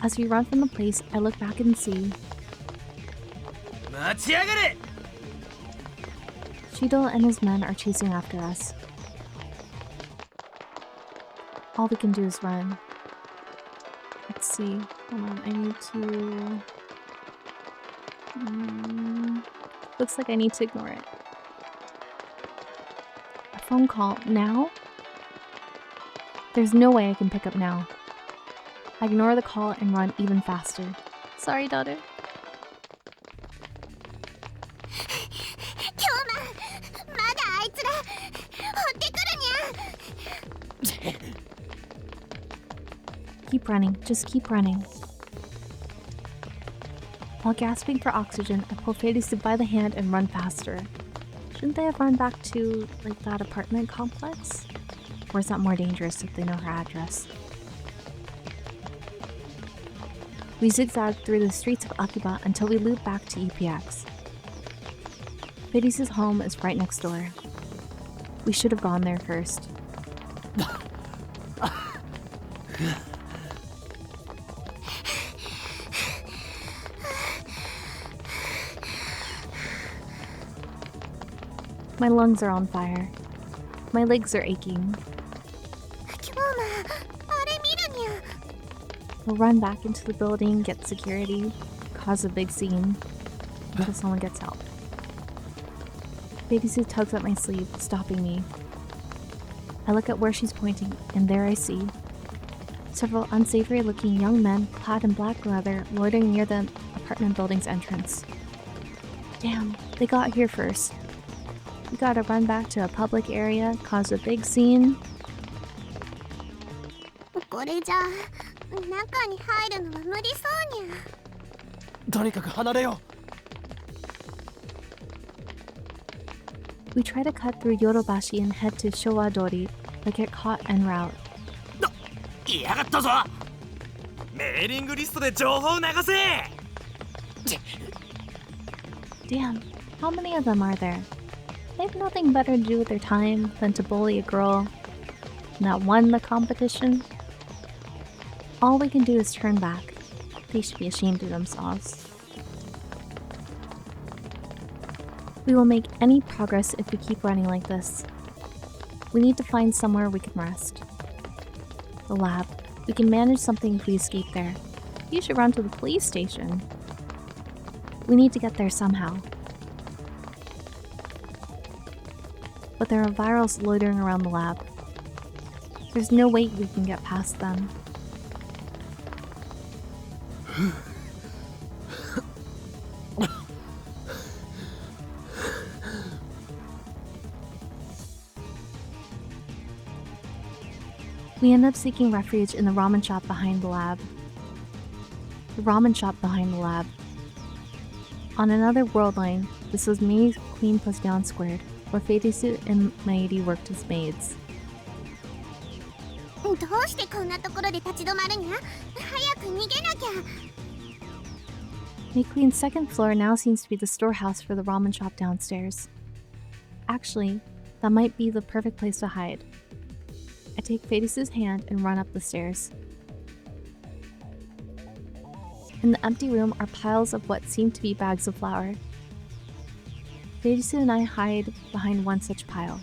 As we run from the place, I look back and see 待ちやがれ。 Shido and his men are chasing after us. All we can do is run. Let's see. Hold on, I need to... looks like I need to ignore it. A phone call now? There's no way I can pick up now. I ignore the call and run even faster. Sorry, daughter. 今日まだあいつら追ってくるにゃ。 Keep running, just keep running. While gasping for oxygen, I pull Farisu by the hand and run faster. Shouldn't they have run back to, like, that apartment complex? Or is that more dangerous if they know her address? We zigzag through the streets of Akiba until we loop back to EPX. Farisu's home is right next door. We should have gone there first. My lungs are on fire. My legs are aching. 今日まあれ見るにゃ。 We'll run back into the building, get security, cause a big scene until someone gets help. Farisu tugs at my sleeve, stopping me. I look at where she's pointing, and there I see several unsavory-looking young men clad in black leather loitering near the apartment building's entrance. Damn, they got here first. We gotta run back to a public area, cause a big scene. これじゃ中に入るのは無理そうにゃ。とにかく離れよ We try to cut through Yorobashi and head to Showadori, but get caught en route. いやがったぞ。メーリングリストで情報を流せ。 Damn, how many of them are there? They have nothing better to do with their time than to bully a girl that won the competition. All we can do is turn back. They should be ashamed of themselves. We will make any progress if we keep running like this. We need to find somewhere we can rest. The lab. We can manage something if we escape there. You should run to the police station. We need to get there somehow. But there are virals loitering around the lab. There's no way we can get past them. We end up seeking refuge in the ramen shop behind the lab. On another world line, this was Maid Queen plus Down Squared, where Farisu and Maid worked as maids. どうしてこんなところで立ち止まるにゃ？早く逃げなきゃ。Maid Queen's second floor now seems to be the storehouse for the ramen shop downstairs. Actually, that might be the perfect place to hide. I take Fadisu's hand and run up the stairs. In the empty room are piles of what seem to be bags of flour. Fadisu and I hide behind one such pile.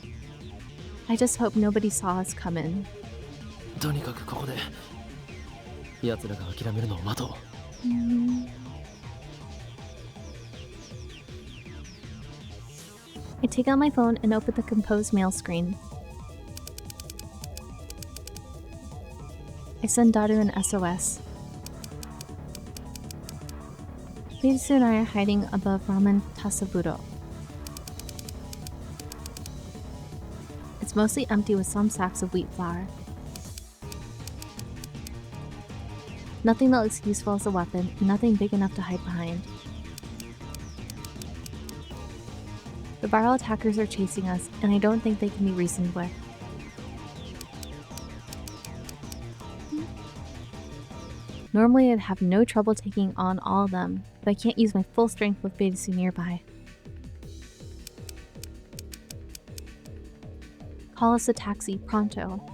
I just hope nobody saw us come in. とにかくここで奴らが諦めるのを待とう。I take out my phone and open the composed mail screen. I send Daru an SOS. Fadisu and I are hiding above ramen tasaburo. It's mostly empty with some sacks of wheat flour. Nothing that looks useful as a weapon, and nothing big enough to hide behind. The viral attackers are chasing us, and I don't think they can be reasoned with. Normally I'd have no trouble taking on all of them, but I can't use my full strength with Farisu nearby. Call us a taxi, pronto.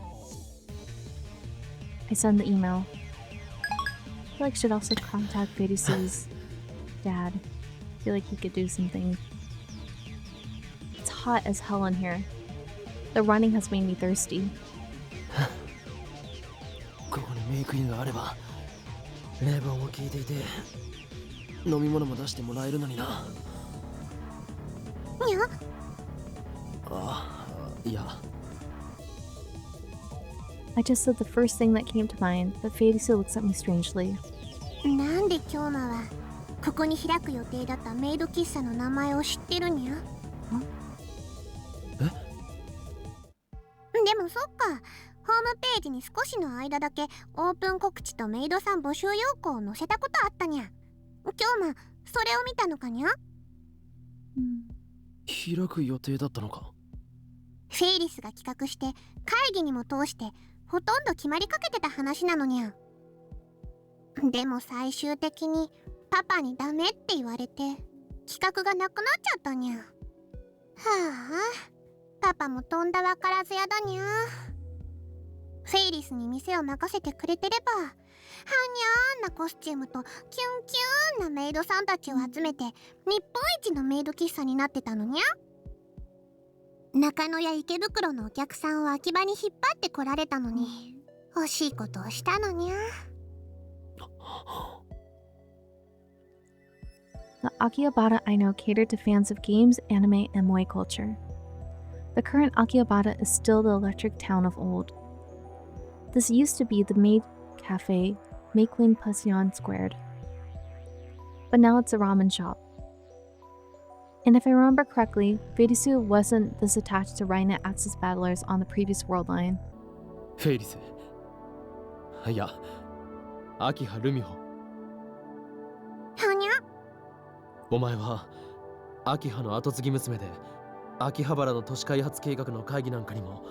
I send the email. I feel like I should also contact Farisu's dad. I feel like he could do something. It's hot as hell in here. The running has made me thirsty. ここにメイクインがあれば冷房も効いていて飲み物も出してもらえるのにな。にゃ？あ、いや。I just said the first thing that came to mind, but Farisu looks at me strangely. なんで京馬はここに開く予定だったメイド喫茶の名前を知ってるにゃ？え？でもそっか、ホームページに少しの間だけオープン告知とメイドさん募集要項を載せたことあったにゃ。京馬、それを見たのかにゃ？開く予定だったのか。フェイリスが企画して会議にも通してほとんど決まりかけてた話なのにゃ。でも最終的にパパにダメって言われて企画がなくなっちゃったにゃ。はあ、パパもとんだわからずやだにゃ。フェイリスに店を任せてくれてれば、はにゃーんなコスチュームとキュンキューンなメイドさんたちを集めて日本一のメイド喫茶になってたのにゃ。中野や池袋のお客さんを秋葉に引っ張ってこられたのに、惜しいことをしたのにゃ。The Akihabara I know catered to fans of games, anime, and moe culture. The current Akihabara is still the electric town of old. This used to be the maid cafe, Makeling Passion Squared. But now it's a ramen shop. And if I remember correctly, Farisu wasn't this attached to RaiNet Access battlers on the previous world line. フェイリス。いや、秋葉ルミホ。はにゃ？お前は秋葉の後継ぎ娘で秋葉原の都市開発計画の会議なんかにも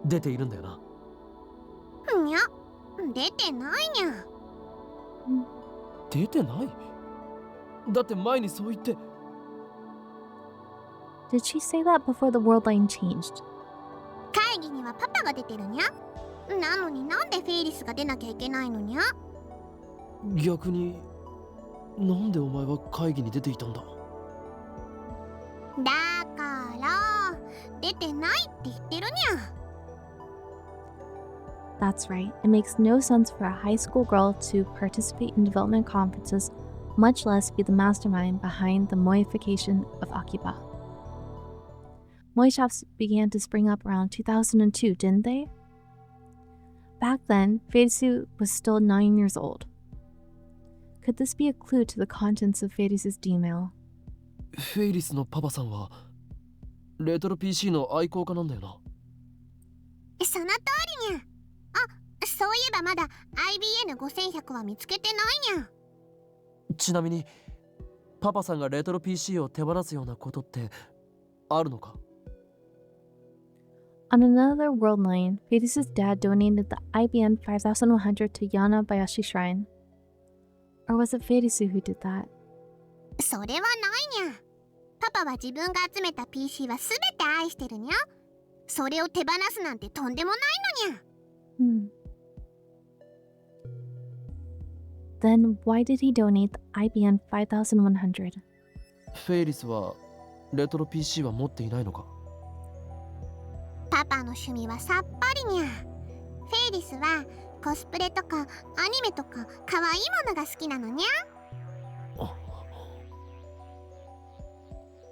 出ているんだよな。にゃ、出てないにゃ。出てない？だって前にそう言って。Did she say that before the world line changed? 会議にはパパが出てるにゃ。なのになんでフェイリスが出なきゃいけないのにゃ。逆になんでお前は会議に出ていたんだ？だから出てないって言ってるにゃ。That's right. It makes no sense for a high school girl to participate in development conferences, much less be the mastermind behind the moeification of Akiba. Moe shops began to spring up around 2002, didn't they? Back then, Farisu was still 9 years old. Could this be a clue to the contents of Farisu's D-mail? フェイリスのパパさんはレトロ PC の愛好家なんだよな。その通りにゃ。あ、そういえばまだ IBN5100 は見つけてないにゃ。ちなみにパパさんがレトロ PC を手放すようなことってあるのか？ On another world line, Farisu's dad donated the IBN 5100 to Yana Bayashi Shrine. Or was it Farisu who did that? それはないにゃ。パパは自分が集めた PC はすべて愛してるにゃ。それを手放すなんてとんでもないのにゃ。Then why did he donate the IBN 5100? フェイリスはレトロ PC は持っていないのか？パパの趣味はさっぱりにゃ。フェイリスはコスプレとかアニメとか可愛いものが好きなのにゃ。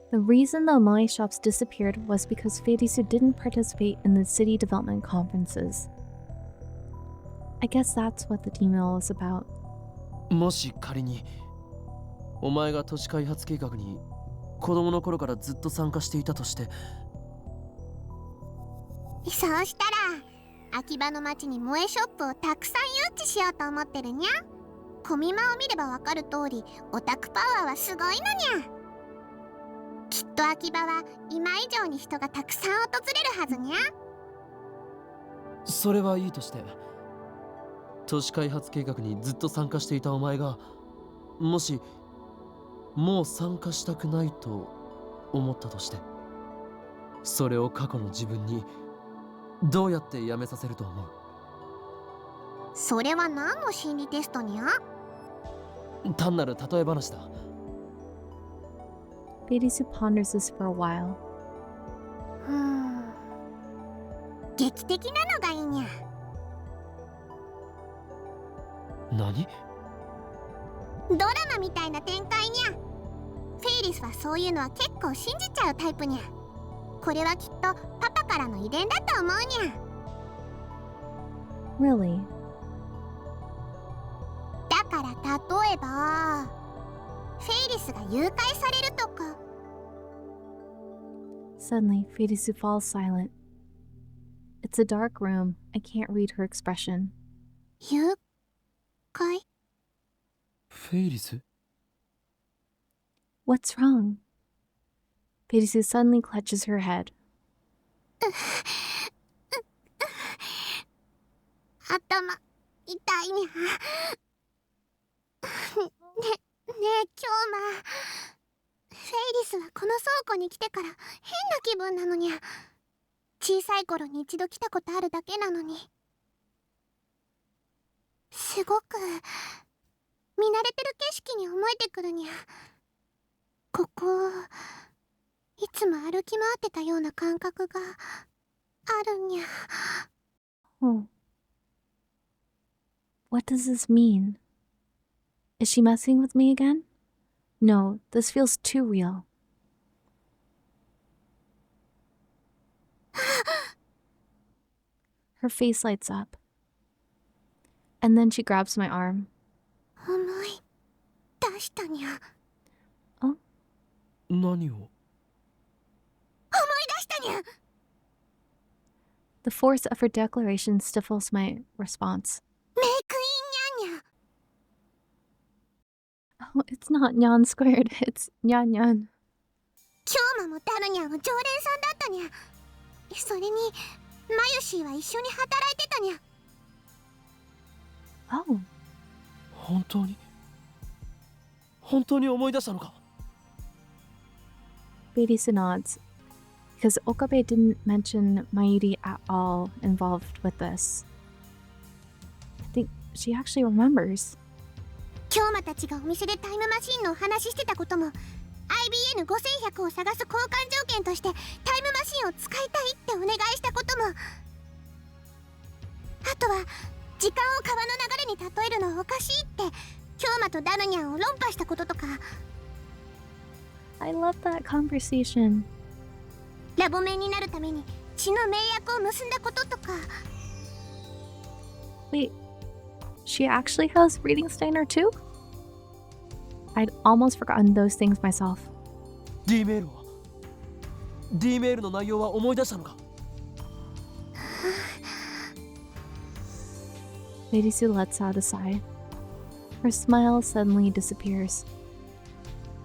The reason the Omai shops disappeared was because Farisu didn't participate in the city development conferences. I guess that's what the email was about. もし仮にお前が都市開発計画に子供の頃からずっと参加していたとして。そうしたら秋葉の町に萌えショップをたくさん誘致しようと思ってるにゃ。コミマを見ればわかる通りオタクパワーはすごいのにゃ。きっと秋葉は今以上に人がたくさん訪れるはずにゃ。それはいいとして、都市開発計画にずっと参加していたお前がもしもう参加したくないと思ったとして、それを過去の自分にどうやってやめさせると思う？それは何の心理テストにゃ？単なる例え話だ。Farisu ponders this for a while. 劇的なのがいいにゃ。何？ドラマみたいな展開にゃ。フェイリスはそういうのは結構信じちゃうタイプにゃ。これはきっとパパからの遺伝だと思うにゃ。Really? だから例えばフェイリスが誘拐されるとか。Suddenly, Farisu falls silent. It's a dark room. I can't read her expression. 誘拐？フェイリス？ What's wrong? Farisu suddenly clutches her head. 頭痛いにゃ。ねえ京馬、フェイリスはこの倉庫に来てから変な気分なのにゃ。小さい頃に一度来たことあるだけなのに、すごく見慣れてる景色に思えてくるにゃ。ここいつも歩き回ってたような感覚があるにゃ。Oh. What does this mean? Is she messing with me again? No, this feels too real. Her face lights up. And then she grabs my arm. 思い出したにゃ。何を？思い出したにゃ。The force of her declaration stifles my response. メイクインニャンニャ。Oh, it's not nyan squared, it's nyan nyan. 京馬もダルニャンは常連さんだったにゃ。それにマユシーは一緒に働いてたにゃ。Oh. 本当に思い出したのか？ Farisu nods, because Okabe didn't mention Mayuri at all involved with this. I think she actually remembers. 京馬たちがお店でタイムマシンのお話ししてたことも、IBN5100 を探す交換条件としてタイムマシンを使いたいってお願いしたことも、あとは時間を川の流れに例えるのおかしいって京馬とダルニャンを論破したこととか。 I love that conversation. ラボメンになるために血の盟約を結んだこととか。 Wait, she actually has reading Steiner too? I'd almost forgotten those things myself. D メールは？ D メールの内容は思い出したのか？ Farisu lets out a sigh. Her smile suddenly disappears.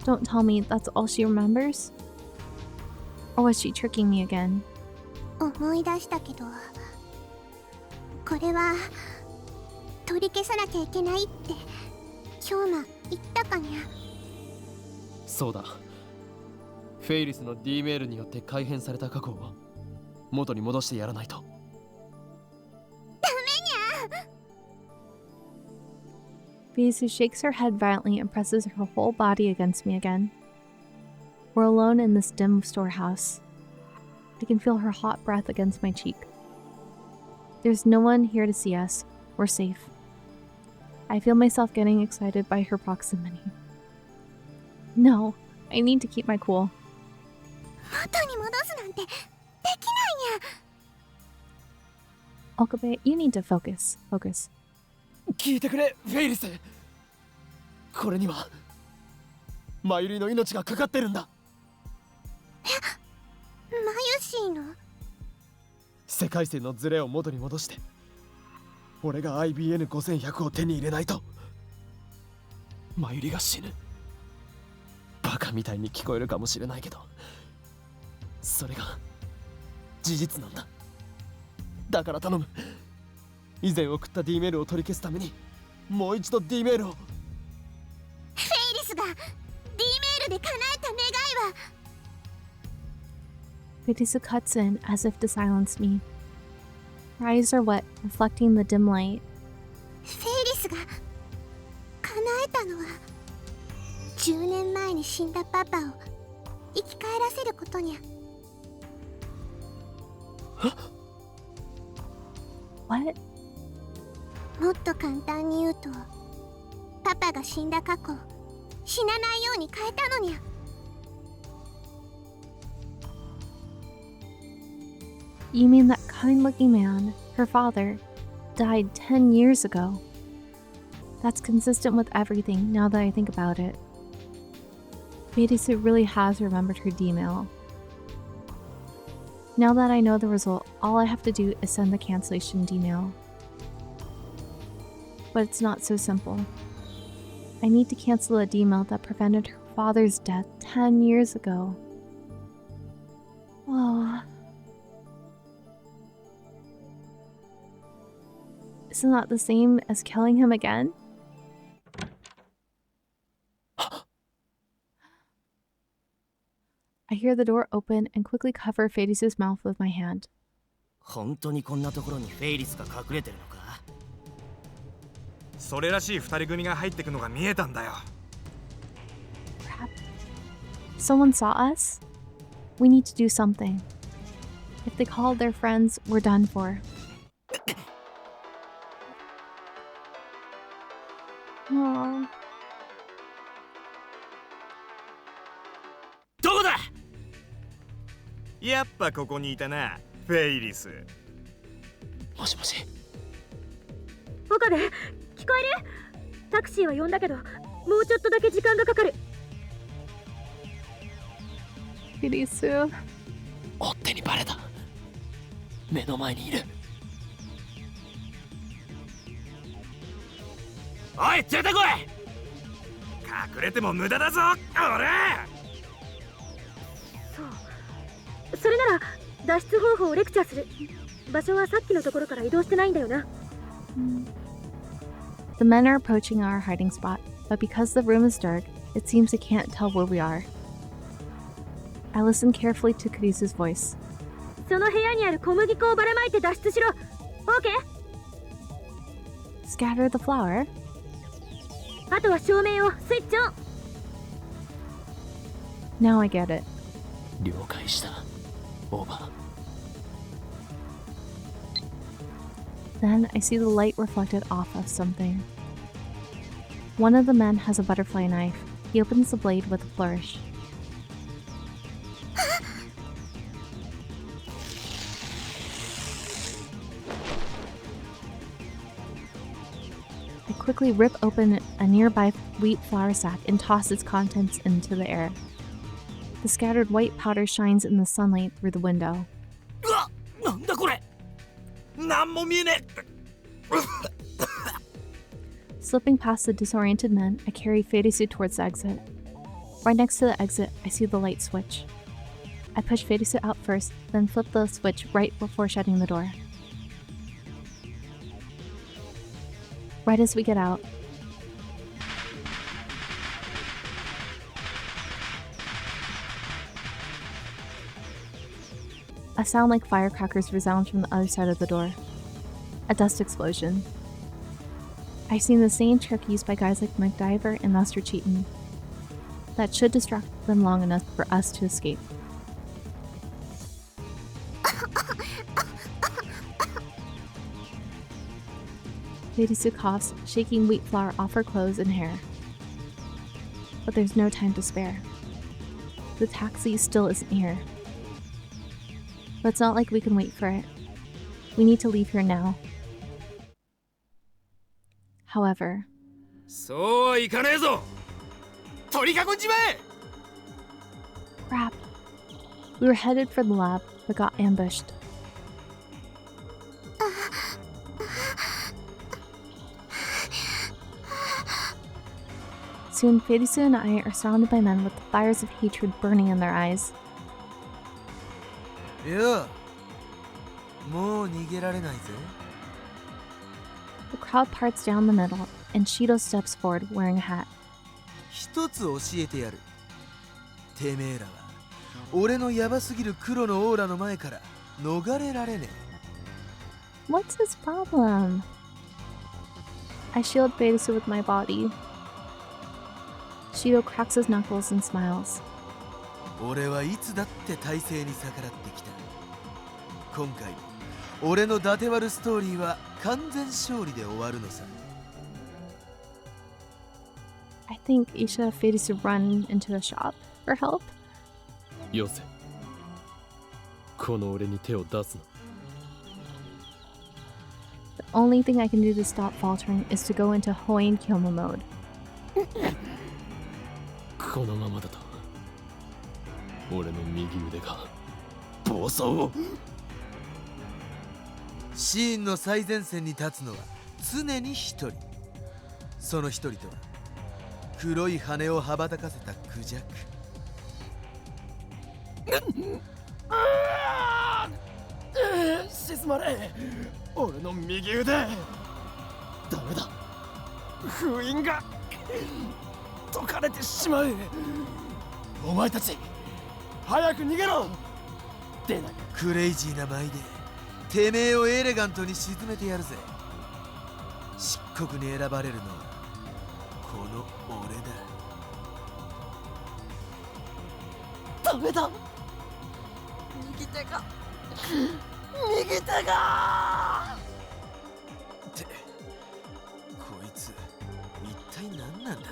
Don't tell me that's all she remembers? Or was she tricking me again? 思い出したけど、これは取り消さなきゃいけないって京馬言ったかにゃ。そうだ。フェイリスの D メールによって改変された過去を元に戻してやらないと。ダメにゃ。Farisu shakes her head violently and presses her whole body against me again. We're alone in this dim storehouse. I can feel her hot breath against my cheek. There's no one here to see us. We're safe. I feel myself getting excited by her proximity. No, I need to keep my cool. 元に戻すなんてできないにゃ。Okabe, you need to focus. Focus. 聞いてくれ、フェイリス。これにはマユリの命がかかってるんだ。マユシーの世界線のズレを元に戻して俺が IBN5100 を手に入れないとマユリが死ぬ。バカみたいに聞こえるかもしれないけどそれが事実なんだ。だから頼む。以前送った D メールを取り消すためにもう一度 D メールを。フェイリスが D メールで叶えた願いは。Farisu cuts in as if to silence me. Her eyes are wet, reflecting the dim light. フェイリスが叶えたのは10年前に死んだパパを生き返らせることにゃ。What? もっと簡単に言うと、パパが死んだ過去を死なないように変えたのにゃ。You mean that kind-looking man, her father, died 10 years ago? That's consistent with everything now that I think about it. Farisu really has remembered her D-mail. Now that I know the result, all I have to do is send the cancellation D-mail. But it's not so simple. I need to cancel a D-mail that prevented her father's death 10 years ago. Oh. Isn't that the same as killing him again? I hear the door open and quickly cover Farisu's mouth with my hand. 本当にこんなところにフェイリスが隠れてるのか。それらしい二人組が入ってくのが見えたんだよ。Crap. Someone saw us? We need to do something. If they called their friends, we're done for. Aww. どこだ。やっぱここにいたな、フェイリス。もしもし。岡部、聞こえる？タクシーは呼んだけど、もうちょっとだけ時間がかかる。Kurisu. 追っ手にバレた。目の前にいる。おい、出てこい。隠れても無駄だぞ、俺。そう。それなら脱出方法をレクチャーする。場所はさっきのところから移動してないんだよな。The men are approaching our hiding spot, but because the room is dark, it seems they can't tell where we are. I listen carefully to Kurisu's voice. その部屋にある小麦粉をばらまいて脱出しろ。OK？ Scatter the flour? あとは照明をスイッチオン。Now I get it. 了解した。オーバー。Then I see the light reflected off of something. One of the men has a butterfly knife. He opens the blade with a flourish. I quickly rip open a nearby wheat flour sack and toss its contents into the air. The scattered white powder shines in the sunlight through the window. うわ、なんだこれ。なんも見えねえ。Slipping past the disoriented men, I carry Farisu towards the exit. Right next to the exit, I see the light switch. I push Farisu out first, then flip the switch right before shutting the door. Right as we get out, a sound like firecrackers resounds from the other side of the door. A dust explosion. I've seen the same trick used by guys like MacGyver and Master Cheatin'. That should distract them long enough for us to escape. Farisu coughs, shaking wheat flour off her clothes and hair. But there's no time to spare. The taxi still isn't here. But it's not like we can wait for it. We need to leave here now. However, そうはいかねえぞ。取り囲んじまえ。 crap. We were headed for the lab, but got ambushed. Soon, Farisu and I are surrounded by men with the fires of hatred burning in their eyes. よう、もう逃げられないぜ。 The crowd parts down the middle, and Shido steps forward wearing a hat. 一つ教えてやる。てめえらは俺のヤバすぎる黒のオーラの前から逃れられねえ。 What's his problem? I shield Farisu with my body. Shido cracks his knuckles and smiles. 俺はいつだって体制に逆らってきた。今回も俺の伊達割るストーリーは完全勝利で終わるのさ。 I think you should have Farisu run into the shop for help. よせ。この俺に手を出すな。 The only thing I can do to stop faltering is to go into Hoin Kyoma mode. このままだと俺の右腕が暴走を。シーンの最前線に立つのは常に一人。その一人とは黒い羽を羽ばたかせたクジャク。沈まれ。俺の右腕。ダメだ。封印が解かれてしまう。お前たち早く逃げろ。でない。クレイジーな舞でてめえをエレガントに沈めてやるぜ。漆黒に選ばれるのはこの俺だ。ダメだ。右手が右手が。ってこいつ一体何なんだ。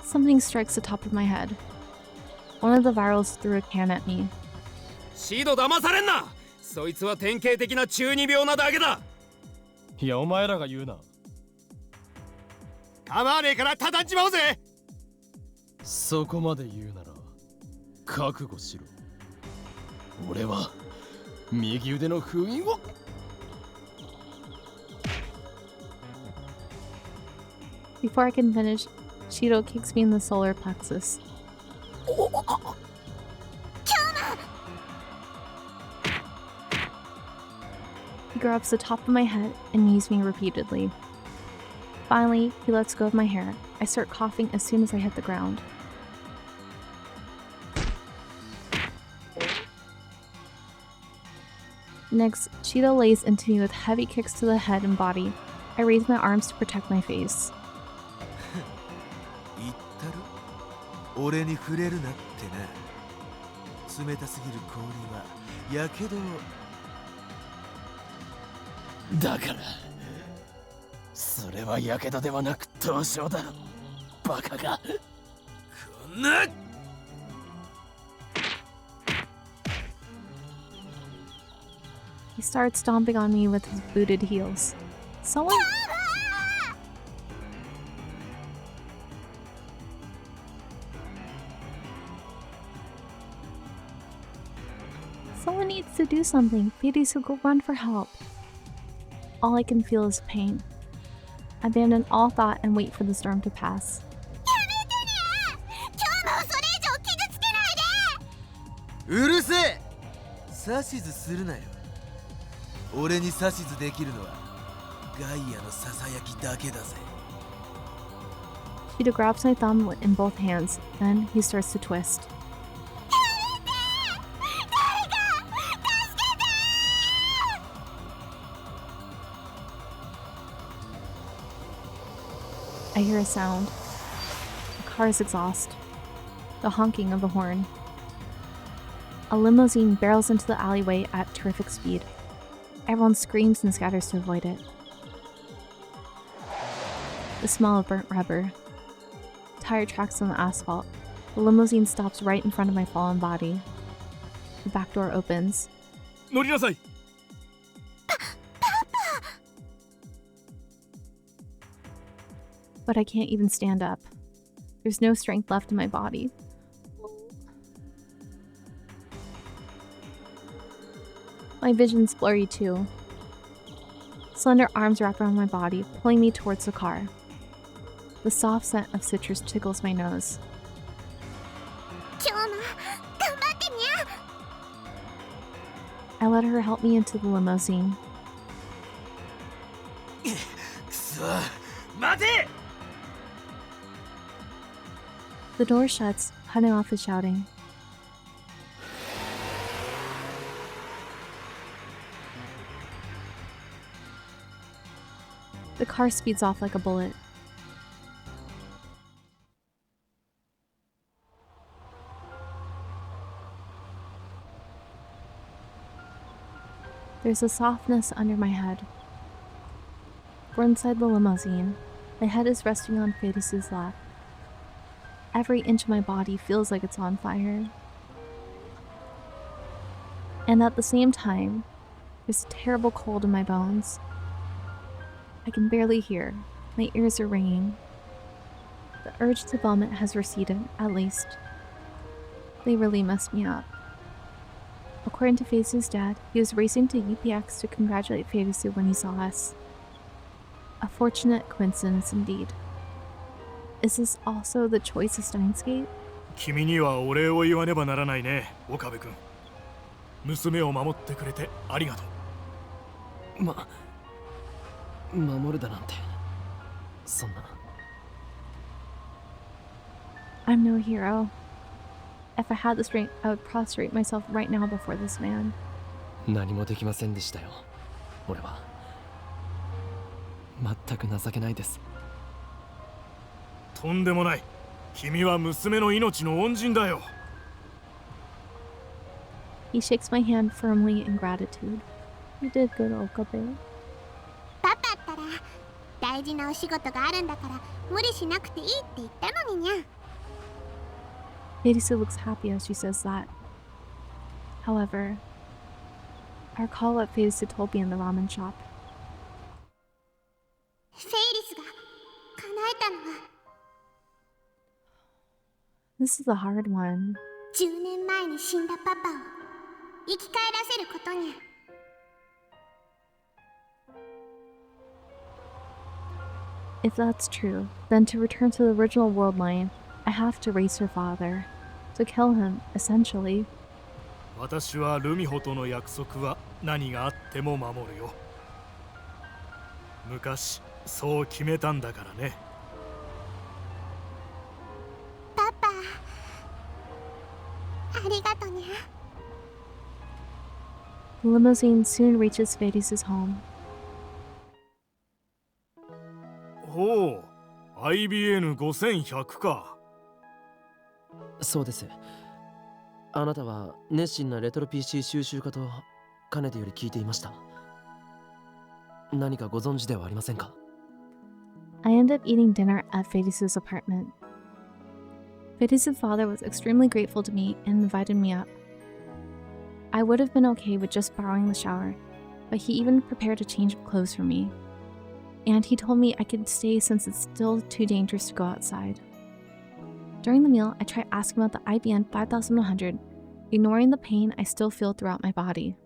Something strikes the top of my head. One of the virals threw a can at me. シード騙されんな。そいつは典型的な中二病なだけだ。いやお前らが言うな。構わねえから叩んじまおうぜ。そこまで言うなら覚悟しろ。俺は右腕の封印を。 Before I can finish, Shido kicks me in the solar plexus. He grabs the top of my head and knees me repeatedly. Finally, he lets go of my hair. I start coughing as soon as I hit the ground. Next, Shido lays into me with heavy kicks to the head and body. I raise my arms to protect my face. 言ったろ。俺に触れるなってな。冷たすぎる氷はやけどを。だからそれはやけどではなく凍傷だ。バカが。こんな。 He starts stomping on me with his booted heels. Someone needs to do something. Farisu, go run for help. all I can feel is pain. I abandon all thought and wait for the storm to pass. 今日もそれ以上傷つけないで。うるせえ。指図するなよ。俺に指図できるのはガイアのささやきだけだぜ。Cheetah grabs my thumb in both hands, then he starts to twist. I hear a sound. A car's exhaust. The honking of a horn. A limousine barrels into the alleyway at terrific speed. Everyone screams and scatters to avoid it. The smell of burnt rubber. Tire tracks on the asphalt. The limousine stops right in front of my fallen body. The back door opens. 乗りなさい。But I can't even stand up. There's no strength left in my body. My vision's blurry too. Slender arms wrap around my body, pulling me towards the car. The soft scent of citrus tickles my nose. 今日も頑張ってにゃ。 I let her help me into the limousine. くそ、待て。 The door shuts, cutting off his shouting. The car speeds off like a bullet. There's a softness under my head. We're inside the limousine. My head is resting on Farisu's lap. Every inch of my body feels like it's on fire. And at the same time, there's a terrible cold in my bones. I can barely hear. My ears are ringing. The urge to vomit has receded, at least. They really messed me up. According to Farisu's dad, he was racing to UPX to congratulate Farisu when he saw us. A fortunate coincidence indeed. Is this also the choice of Steins Gate? 君にはお礼を言わねばならないね、岡部君。娘を守ってくれてありがとう。守るだなんて。そんな。I'm no hero. If I had the strength, I would prostrate myself right now before this man. 何もできませんでしたよ。俺は。全く情けないです。とんでもない。君は娘の命の恩人だよ。He shakes my hand firmly in gratitude. You did good, Okabe. パパったら大事なお仕事があるんだから無理しなくていいって言ったのににゃ。Farisu looks happy as she says that. However, I recall what Farisu told me in the ramen shop. フェイリスが叶えたのは This is a hard one. 10年前に死んだパパを生き返らせることにゃ。If that's true, then to return to the original world line, I have to raise her father. To kill him, essentially. 私はルミホとの約束は何があっても守るよ。昔そう決めたんだからね。パパ、ありがとにゃ。The limousine soon reaches Farisu's home. ほう、IBN5100 か。そうです。あなたは熱心なレトロ PC 収集家とかねてより聞いていました。何かご存知ではありませんか？ I end up eating dinner at Farisu's apartment. Farisu's father was extremely grateful to me and invited me up. I would have been okay with just borrowing the shower, but he even prepared a change of clothes for me. And he told me I could stay since it's still too dangerous to go outside. During the meal, I tried asking about the IBN 5100, ignoring the pain I still feel throughout my body.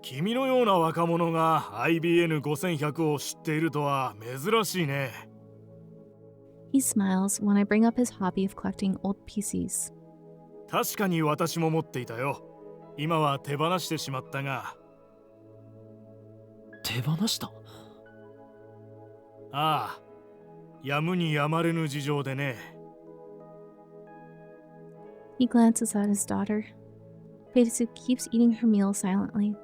君のような若者が IBN5100 を知っているとは珍しいね。He smiles when I bring up his hobby of collecting old PCs. 確かに私も持っていたよ。今は手放してしまったが。手放した？ああ、やむにやまれぬ事情でね。He glances at his daughter. Farisu keeps eating her meal silently.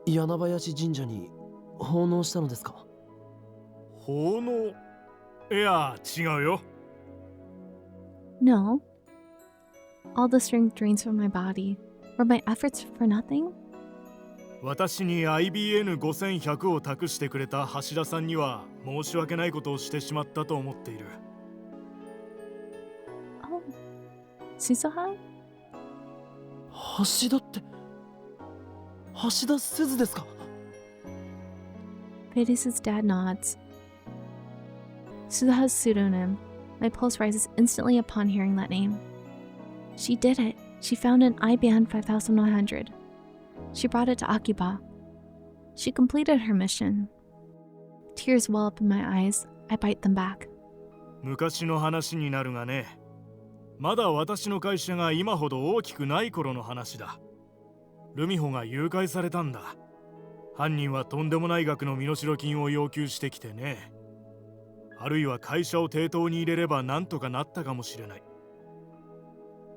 柳林神社に奉納したのですか？奉納？いや、違うよ。No. All the strength drains from my body. Were my efforts for nothing? 私に IBN5100 を託してくれた橋田さんには申し訳ないことをしてしまったと思っている。Oh, Suzuha? 橋田って橋田鈴ですかFarisu's dad nods. Suzuha's pseudonym. My pulse rises instantly upon hearing that name. She did it. She found an IBN 5100. She brought it to Akiba. She completed her mission. Tears well up in my eyes. I bite them back. 昔の話になるがね。まだ私の会社が今ほど大きくない頃の話だ。ルミホが誘拐されたんだ。犯人はとんでもない額の身代金を要求してきてね。あるいは会社を抵当に入れればなんとかなったかもしれない。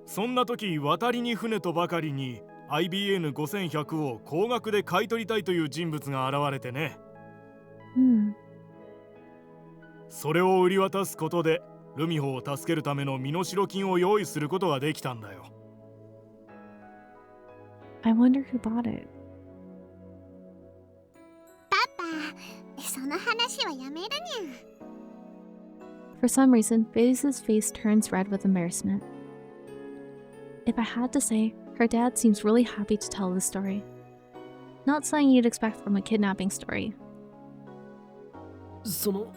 そんな時、渡りに船とばかりに IBN5100 を高額で買い取りたいという人物が現れてね。それを売り渡すことでルミホを助けるための身代金を用意することができたんだよ。I wonder who bought it. パパ、その話はやめるにゃ。For some reason, Farisu's face turns red with embarrassment. If I had to say, her dad seems really happy to tell this story. Not something you'd expect from a kidnapping story. その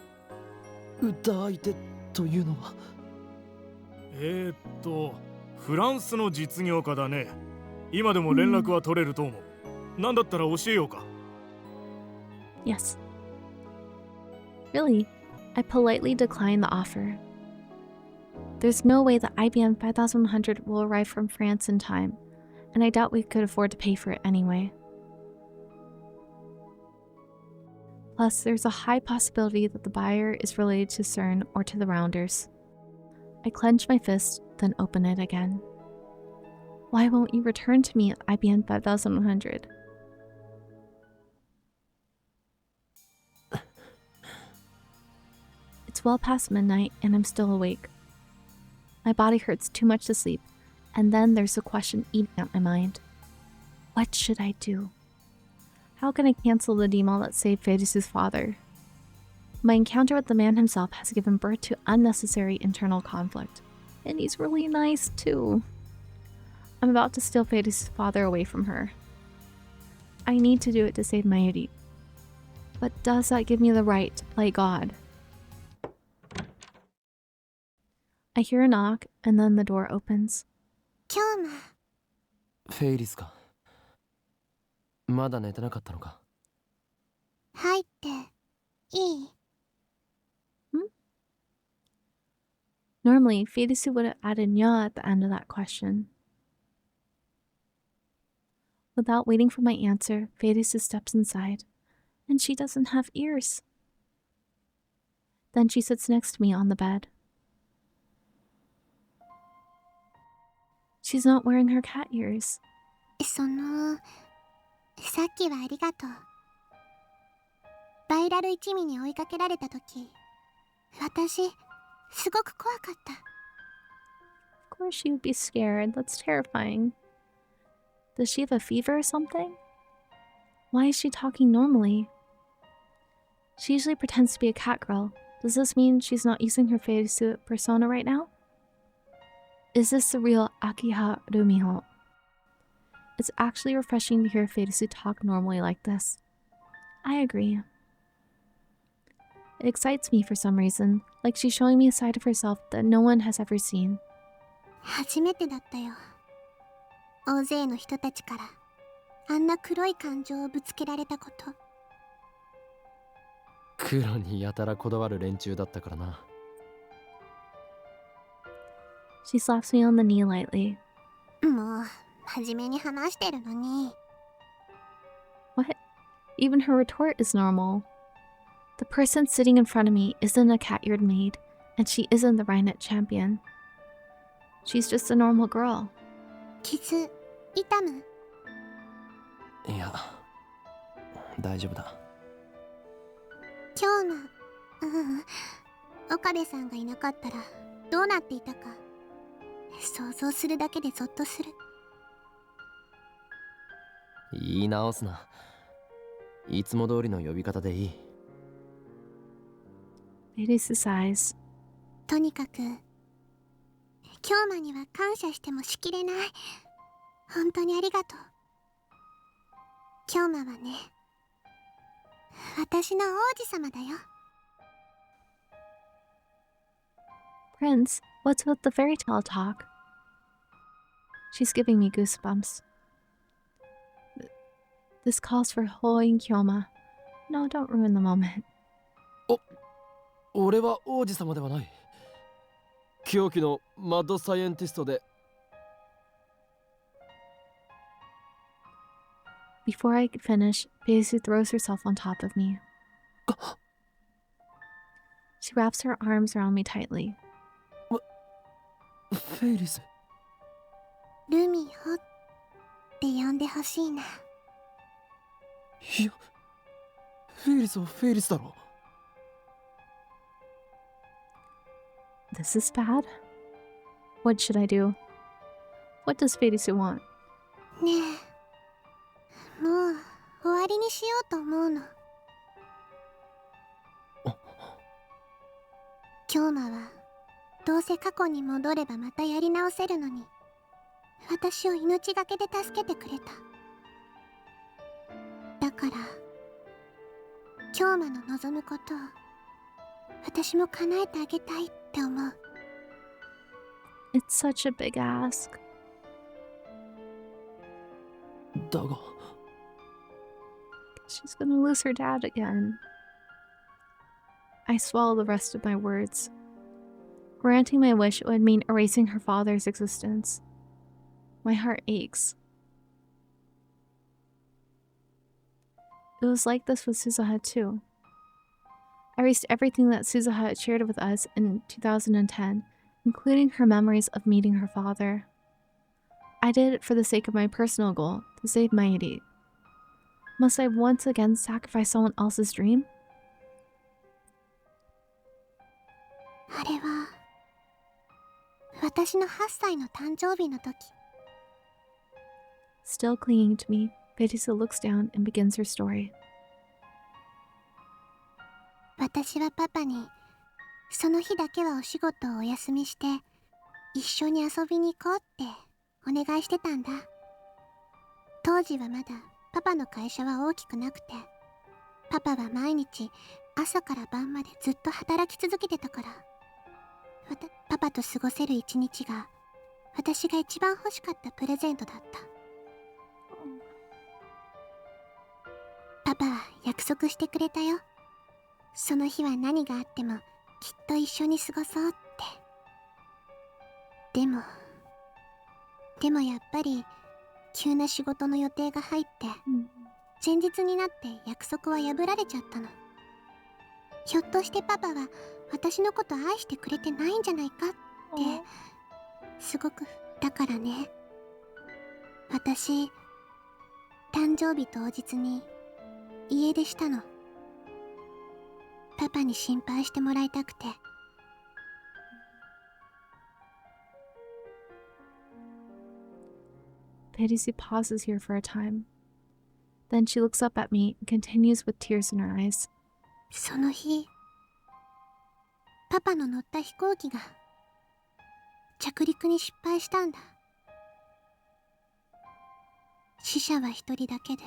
歌相手というのは？フランスの実業家だね。今でも連絡は取れると思う。なんだったら教えようか。Yes. Really? I politely decline the offer. There's no way the IBM 5100 will arrive from France in time, and I doubt we could afford to pay for it anyway. Plus, there's a high possibility that the buyer is related to CERN or to the Rounders. I clench my fist, then open it again. Why won't you return to me, IBM 5100? It's well past midnight, and I'm still awake. My body hurts too much to sleep, and then there's a question eating at my mind. What should I do? How can I cancel the demon that saved Farisu's father? My encounter with the man himself has given birth to unnecessary internal conflict, and he's really nice too. I'm about to steal Farisu's father away from her. I need to do it to save Mayuri. But does that give me the right to play God? I hear a knock, and then the door opens. 今日もフェイリスか。まだ寝てなかったのか。入っていい？ Normally, Farisu would have added nya at the end of that question. Without waiting for my answer, Farisu steps inside, and she doesn't have ears. Then she sits next to me on the bed. She's not wearing her cat ears. さっきはありがとう。バイラル一味に追いかけられた時、私、すごく怖かった。Of course she would be scared. That's terrifying. Does she have a fever or something? Why is she talking normally? She usually pretends to be a cat girl. Does this mean she's not using her Farisu persona right now? Is this the real Akiha Rumiho? It's actually refreshing to hear Farisu talk normally like this. I agree. It excites me for some reason, like she's showing me a side of herself that no one has ever seen. 初めてだったよ。大勢の人たちからあんな黒い感情をぶつけられたこと。黒にやたらこだわる連中だったからな。She slaps me on the knee lightly. もう真面目に話してるのに。What? Even her retort is normal. The person sitting in front of me isn't a cat-eared maid, and she isn't the RaiNet champion. She's just a normal girl. 傷痛む？いや、大丈夫だ。今日の岡部さんがいなかったらどうなっていたか想像するだけでゾッとする。言い直すな。いつも通りの呼び方でいい。Farisu sighs. とにかく京馬には感謝してもしきれない。本当にありがとう。京馬はね、私の王子様だよ。Prince, what's with the fairy tale talk? She's giving me goosebumps. This calls for hoeing Kyoma. No, don't ruin the moment. 俺は王子様ではない。狂気のマッドサイエンティストで。Before I could finish, Farisu throws herself on top of me. She wraps her arms around me tightly. フェイリス。ルミホって呼んでほしいな。いや、フェイリスはフェイリスだろ。This is bad. What should I do? What does Farisu want? ねえ、もう終わりにしようと思うの。京馬はどうせ過去に戻ればまたやり直せるのに、私を命がけで助けてくれた。だから京馬の望むことを私も叶えてあげたいって思う。 It's such a big ask. だが She's gonna lose her dad again. I swallow the rest of my words. Granting my wish would mean erasing her father's existence. My heart aches. It was like this with Suzuha too. I erased everything that Suzuha had shared with us in 2010, including her memories of meeting her father. I did it for the sake of my personal goal, to save Maid. Must I once again sacrifice someone else's dream? あれは私の8歳の誕生日の時。 Still clinging to me, Farisu looks down and begins her story. 私はパパにその日だけはお仕事をお休みして一緒に遊びに行こうってお願いしてたんだ。当時はまだパパの会社は大きくなくて、パパは毎日朝から晩までずっと働き続けてたから、パパと過ごせる一日が私が一番欲しかったプレゼントだった。パパは約束してくれたよ。その日は何があってもきっと一緒に過ごそうって。でもやっぱり急な仕事の予定が入って、前日になって約束は破られちゃったの。ひょっとしてパパは私のこと愛してくれてないんじゃないかってすごく。だからね、私誕生日当日に家出したの。パパに心配してもらいたくて。Farisu pauses here for a time. Then she looks up at me and continues with tears in her eyes. その日、パパの乗った飛行機が着陸に失敗したんだ。死者は一人だけで、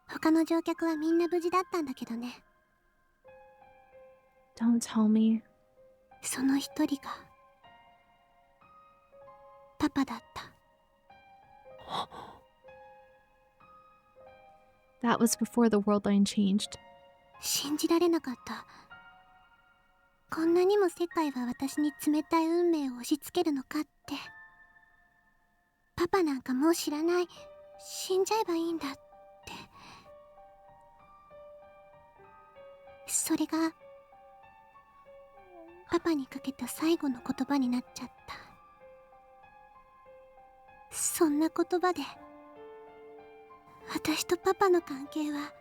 他の乗客はみんな無事だったんだけどね。Don't tell me. その一人がパパだった。That was before the world line changed. 信じられなかった。こんなにも世界は私に冷たい運命を押し付けるのかって。パパなんかもう知らない。死んじゃえばいいんだって。それがパパにかけた最後の言葉になっちゃった。そんな言葉で私とパパの関係は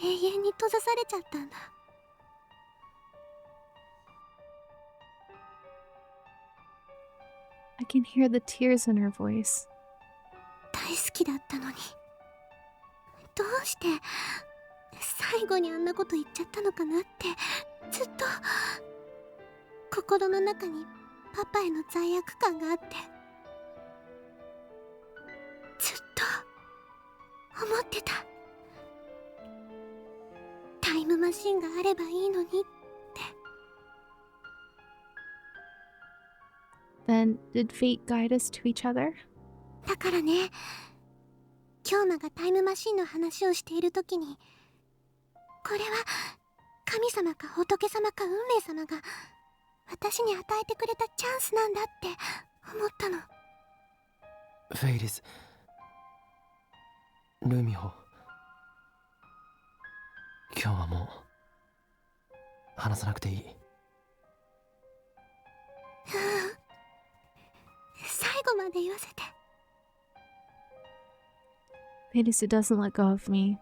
永遠に閉ざされちゃったんだ。I can hear the tears in her voice. 大好きだったのに、どうして最後にあんなこと言っちゃったのかなって、ずっと心の中にパパへの罪悪感があって、ずっと思ってた。タイムマシンがあればいいのにって。 Then, did fate guide us to each other? だからね、京馬がタイムマシンの話をしているときに、これは神様か仏様か運命様が私に与えてくれたチャンスなんだって思ったの。フェイリス、ルミホ、今日はもう話さなくていい。最後まで言わせて。 Farisu doesn't let go of me.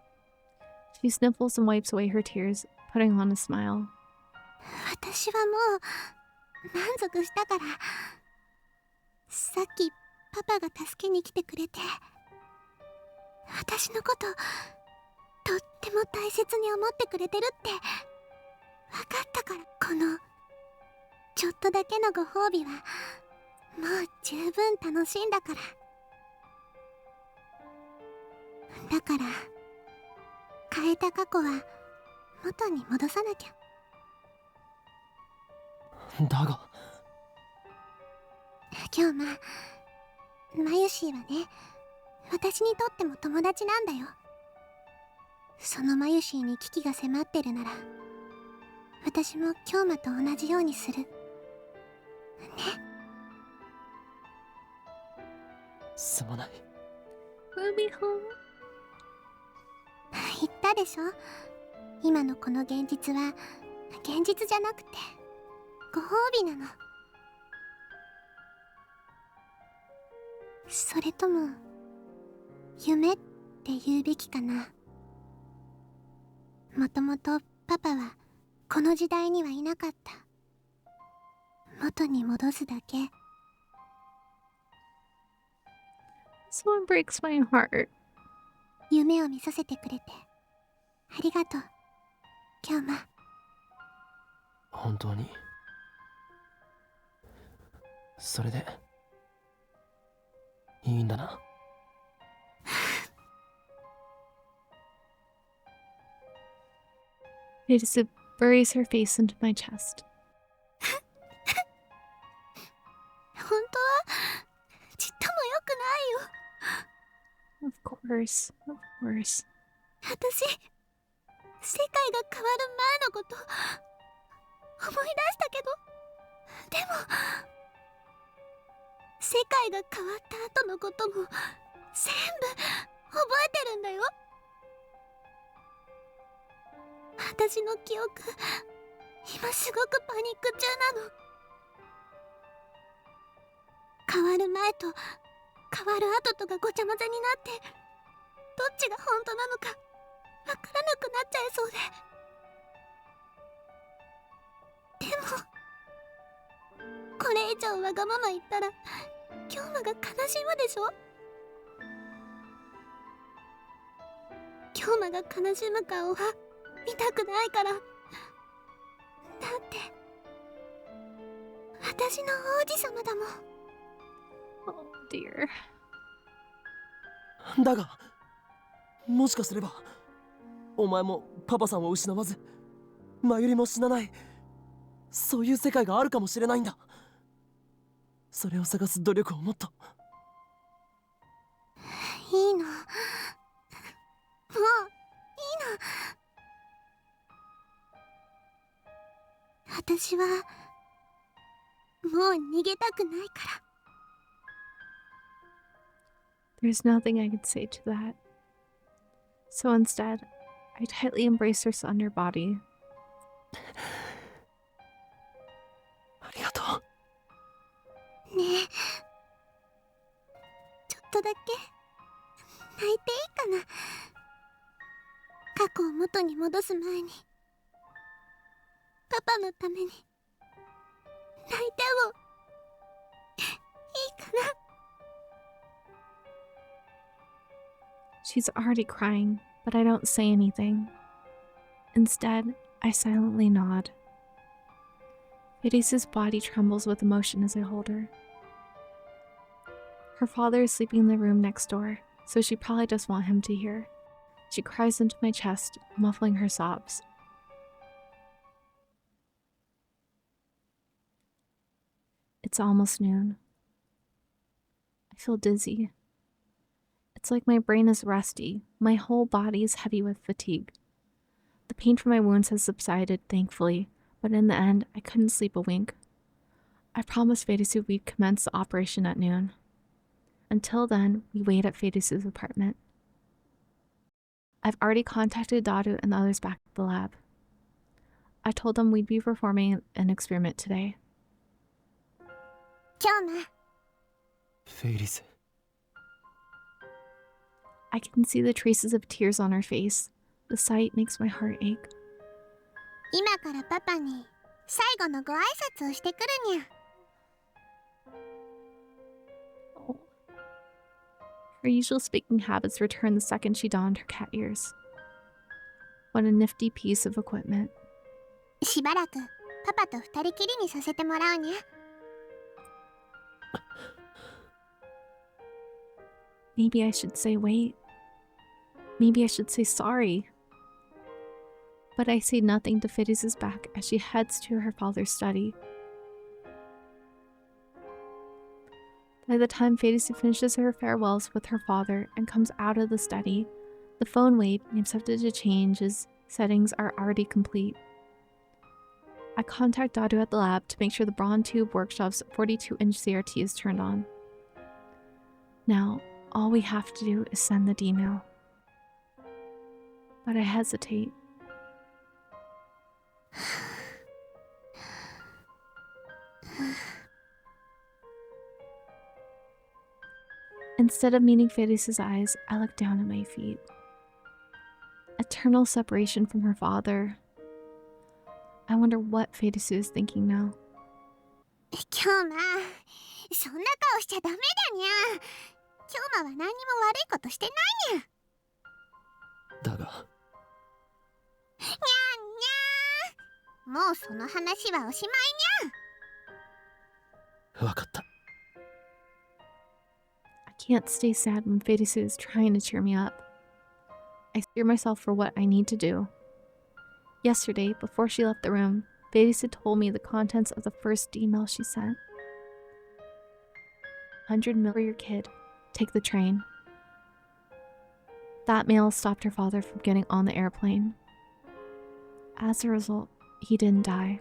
She sniffles and wipes away her tears, putting on a smile. 私はもう満足したから。さっきパパが助けに来てくれて、私のこととっても大切に思ってくれてるって分かったから、このちょっとだけのご褒美はもう十分楽しいんだから。だから変えた過去は元に戻さなきゃ。だが今日マユシーはね、私にとっても友達なんだよ。そのマユシーに危機が迫ってるなら、私も京馬と同じようにするね。すまない。Rumiho. 言ったでしょ、今のこの現実は現実じゃなくてご褒美なの。それとも夢って言うべきかな。もともとパパはこの時代にはいなかった。元に戻すだけ。 Someone breaks my heart. 夢を見させてくれてありがとう、京馬。本当にそれでいいんだな。Farisu buries her face into my chest. 本当はちっとも良くないよ。 Of course, of course. 私、世界が変わる前のこと思い出したけど、でも世界が変わった後のことも全部覚えてるんだよ。私の記憶、今すごくパニック中なの。変わる前と変わる後とがごちゃ混ぜになって、どっちが本当なのかわからなくなっちゃいそうで。でもこれ以上わがまま言ったら京馬が悲しむでしょ。京馬が悲しむ顔は見たくないから。だって私の王子様だもん。 Oh dear. だがもしかすればお前もパパさんを失わずマユリも死なない、そういう世界があるかもしれないんだ。それを探す努力をもっと。いいの、もういいの。私はもう逃げたくないから。 There's nothing I could say to that. So instead, I tightly embraced her slender body. ありがとう。ねえ、ちょっとだけ泣いていいかな。過去を元に戻す前にパパのために泣いてもいいかな。 She's already crying, but I don't say anything. Instead, I silently nod. Firisu's body trembles with emotion as I hold her. Her father is sleeping in the room next door, so she probably doesn't want him to hear. She cries into my chest, muffling her sobs. It's almost noon. I feel dizzy. It's like my brain is rusty. My whole body is heavy with fatigue. The pain from my wounds has subsided, thankfully, but in the end, I couldn't sleep a wink. I promised Farisu we'd commence the operation at noon. Until then, we wait at Farisu's apartment. I've already contacted Daru and the others back at the lab. I told them we'd be performing an experiment today. 今日な。フェイリス。 I can see the traces of tears on her face. The sight makes my heart ache. 今からパパに最後のご挨拶をしてくるにゃ。 Oh. Her usual speaking habits returned the second she donned her cat ears. What a nifty piece of equipment. しばらくパパと二人きりにさせてもらうにゃ。 Maybe I should say wait. Maybe I should say sorry. But I say nothing to Farisu's back as she heads to her father's study. By the time Farisu finishes her farewells with her father and comes out of the study, the phone wave accepted to changes settings are already complete. I contact Daru at the lab to make sure the Braun Tube Workshop's 42-inch CRT is turned on. Now, all we have to do is send the D-mail. But I hesitate. Instead of meeting Farisu's eyes, I look down at my feet. Eternal separation from her father. I wonder what Farisu is thinking now. 今日な、そんな顔しちゃダメだにゃ。今日は何にも悪いことしてないにゃ。だが。にゃんにゃー。もうその話はおしまいにゃ。わかった。I can't stay sad when Farisu is trying to cheer me up. I steer myself for what I need to do. Yesterday, before she left the room, Farisu told me the contents of the first email she sent. 100 mil for your kid. Take the train. That mail stopped her father from getting on the airplane. As a result, he didn't die.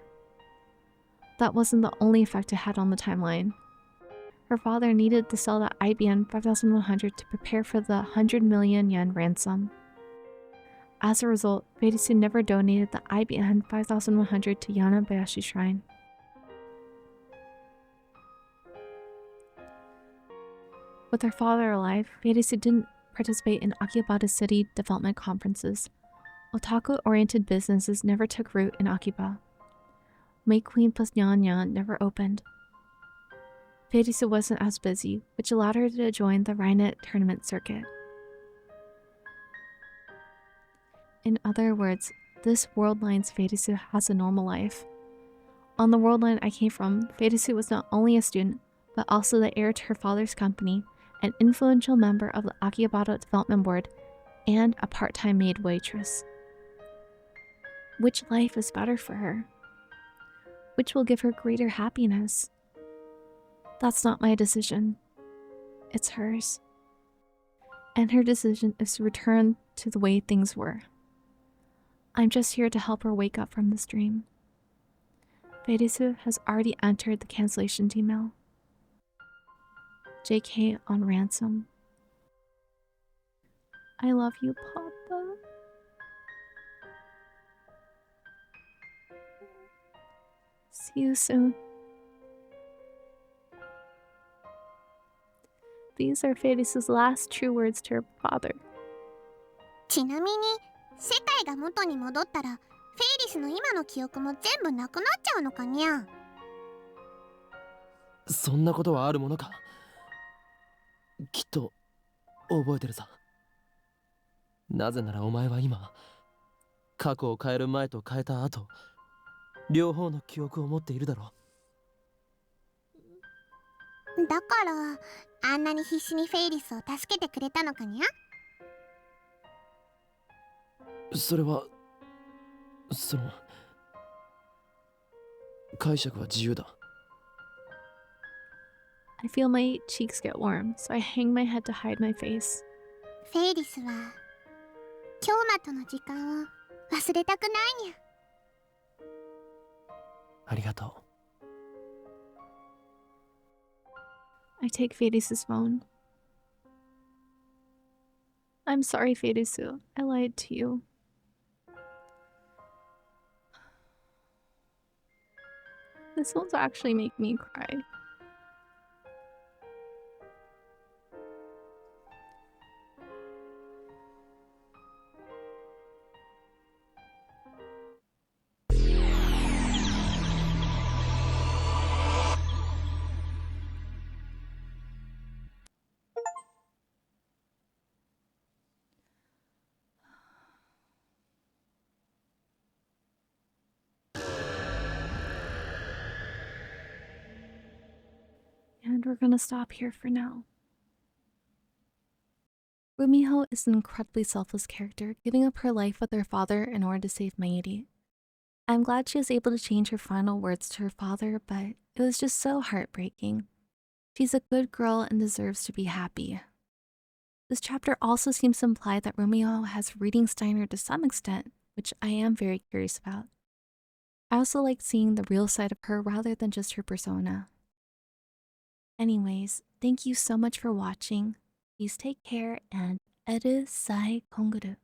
That wasn't the only effect it had on the timeline. Her father needed to sell the IBM 5100 to prepare for the 100 million yen ransom. As a result, Farisu never donated the IBM 5100 to Yanabayashi Shrine. With her father alive, Farisu didn't participate in Akibata city development conferences. Otaku-oriented businesses never took root in Akiba. Maid Queen plus Nyan Nyan never opened. Farisu wasn't as busy, which allowed her to join the RaiNet tournament circuit. In other words, this world line's Farisu has a normal life. On the world line I came from, Farisu was not only a student, but also the heir to her father's company, an influential member of the Akibata Development Board, and a part-time maid waitress. Which life is better for her? Which will give her greater happiness? That's not my decision. It's hers. And her decision is to return to the way things were. I'm just here to help her wake up from this dream. Farisu has already entered the cancellation email. JK on ransom. I love you, Papa. See you soon. These are Farisu's last true words to her father. ちなみに世界が元に戻ったらフェイリスの今の記憶も全部なくなっちゃうのかにゃ。そんなことはあるものか。きっと覚えてるさ。なぜならお前は今過去を変える前と変えた後両方の記憶を持っているだろだからあんなに必死にフェイリスを助けてくれたのかにゃ。それは解釈は自由だ。I feel my cheeks get warm, so I hang my head to hide my face. フェイリスは京馬との時間を忘れたくないにゃ。ありがとう。I take Farisu's phone. I'm sorry, Farisu. I lied to you. This one's actually make me cry. And we're gonna stop here for now. Rumiho is an incredibly selfless character, giving up her life with her father in order to save Maid. I'm glad she was able to change her final words to her father, but it was just so heartbreaking. She's a good girl and deserves to be happy. This chapter also seems to imply that Rumiho has reading Steiner to some extent, which I am very curious about. I also like seeing the real side of her rather than just her persona. Anyways, thank you so much for watching. Please take care and eru sai konguru.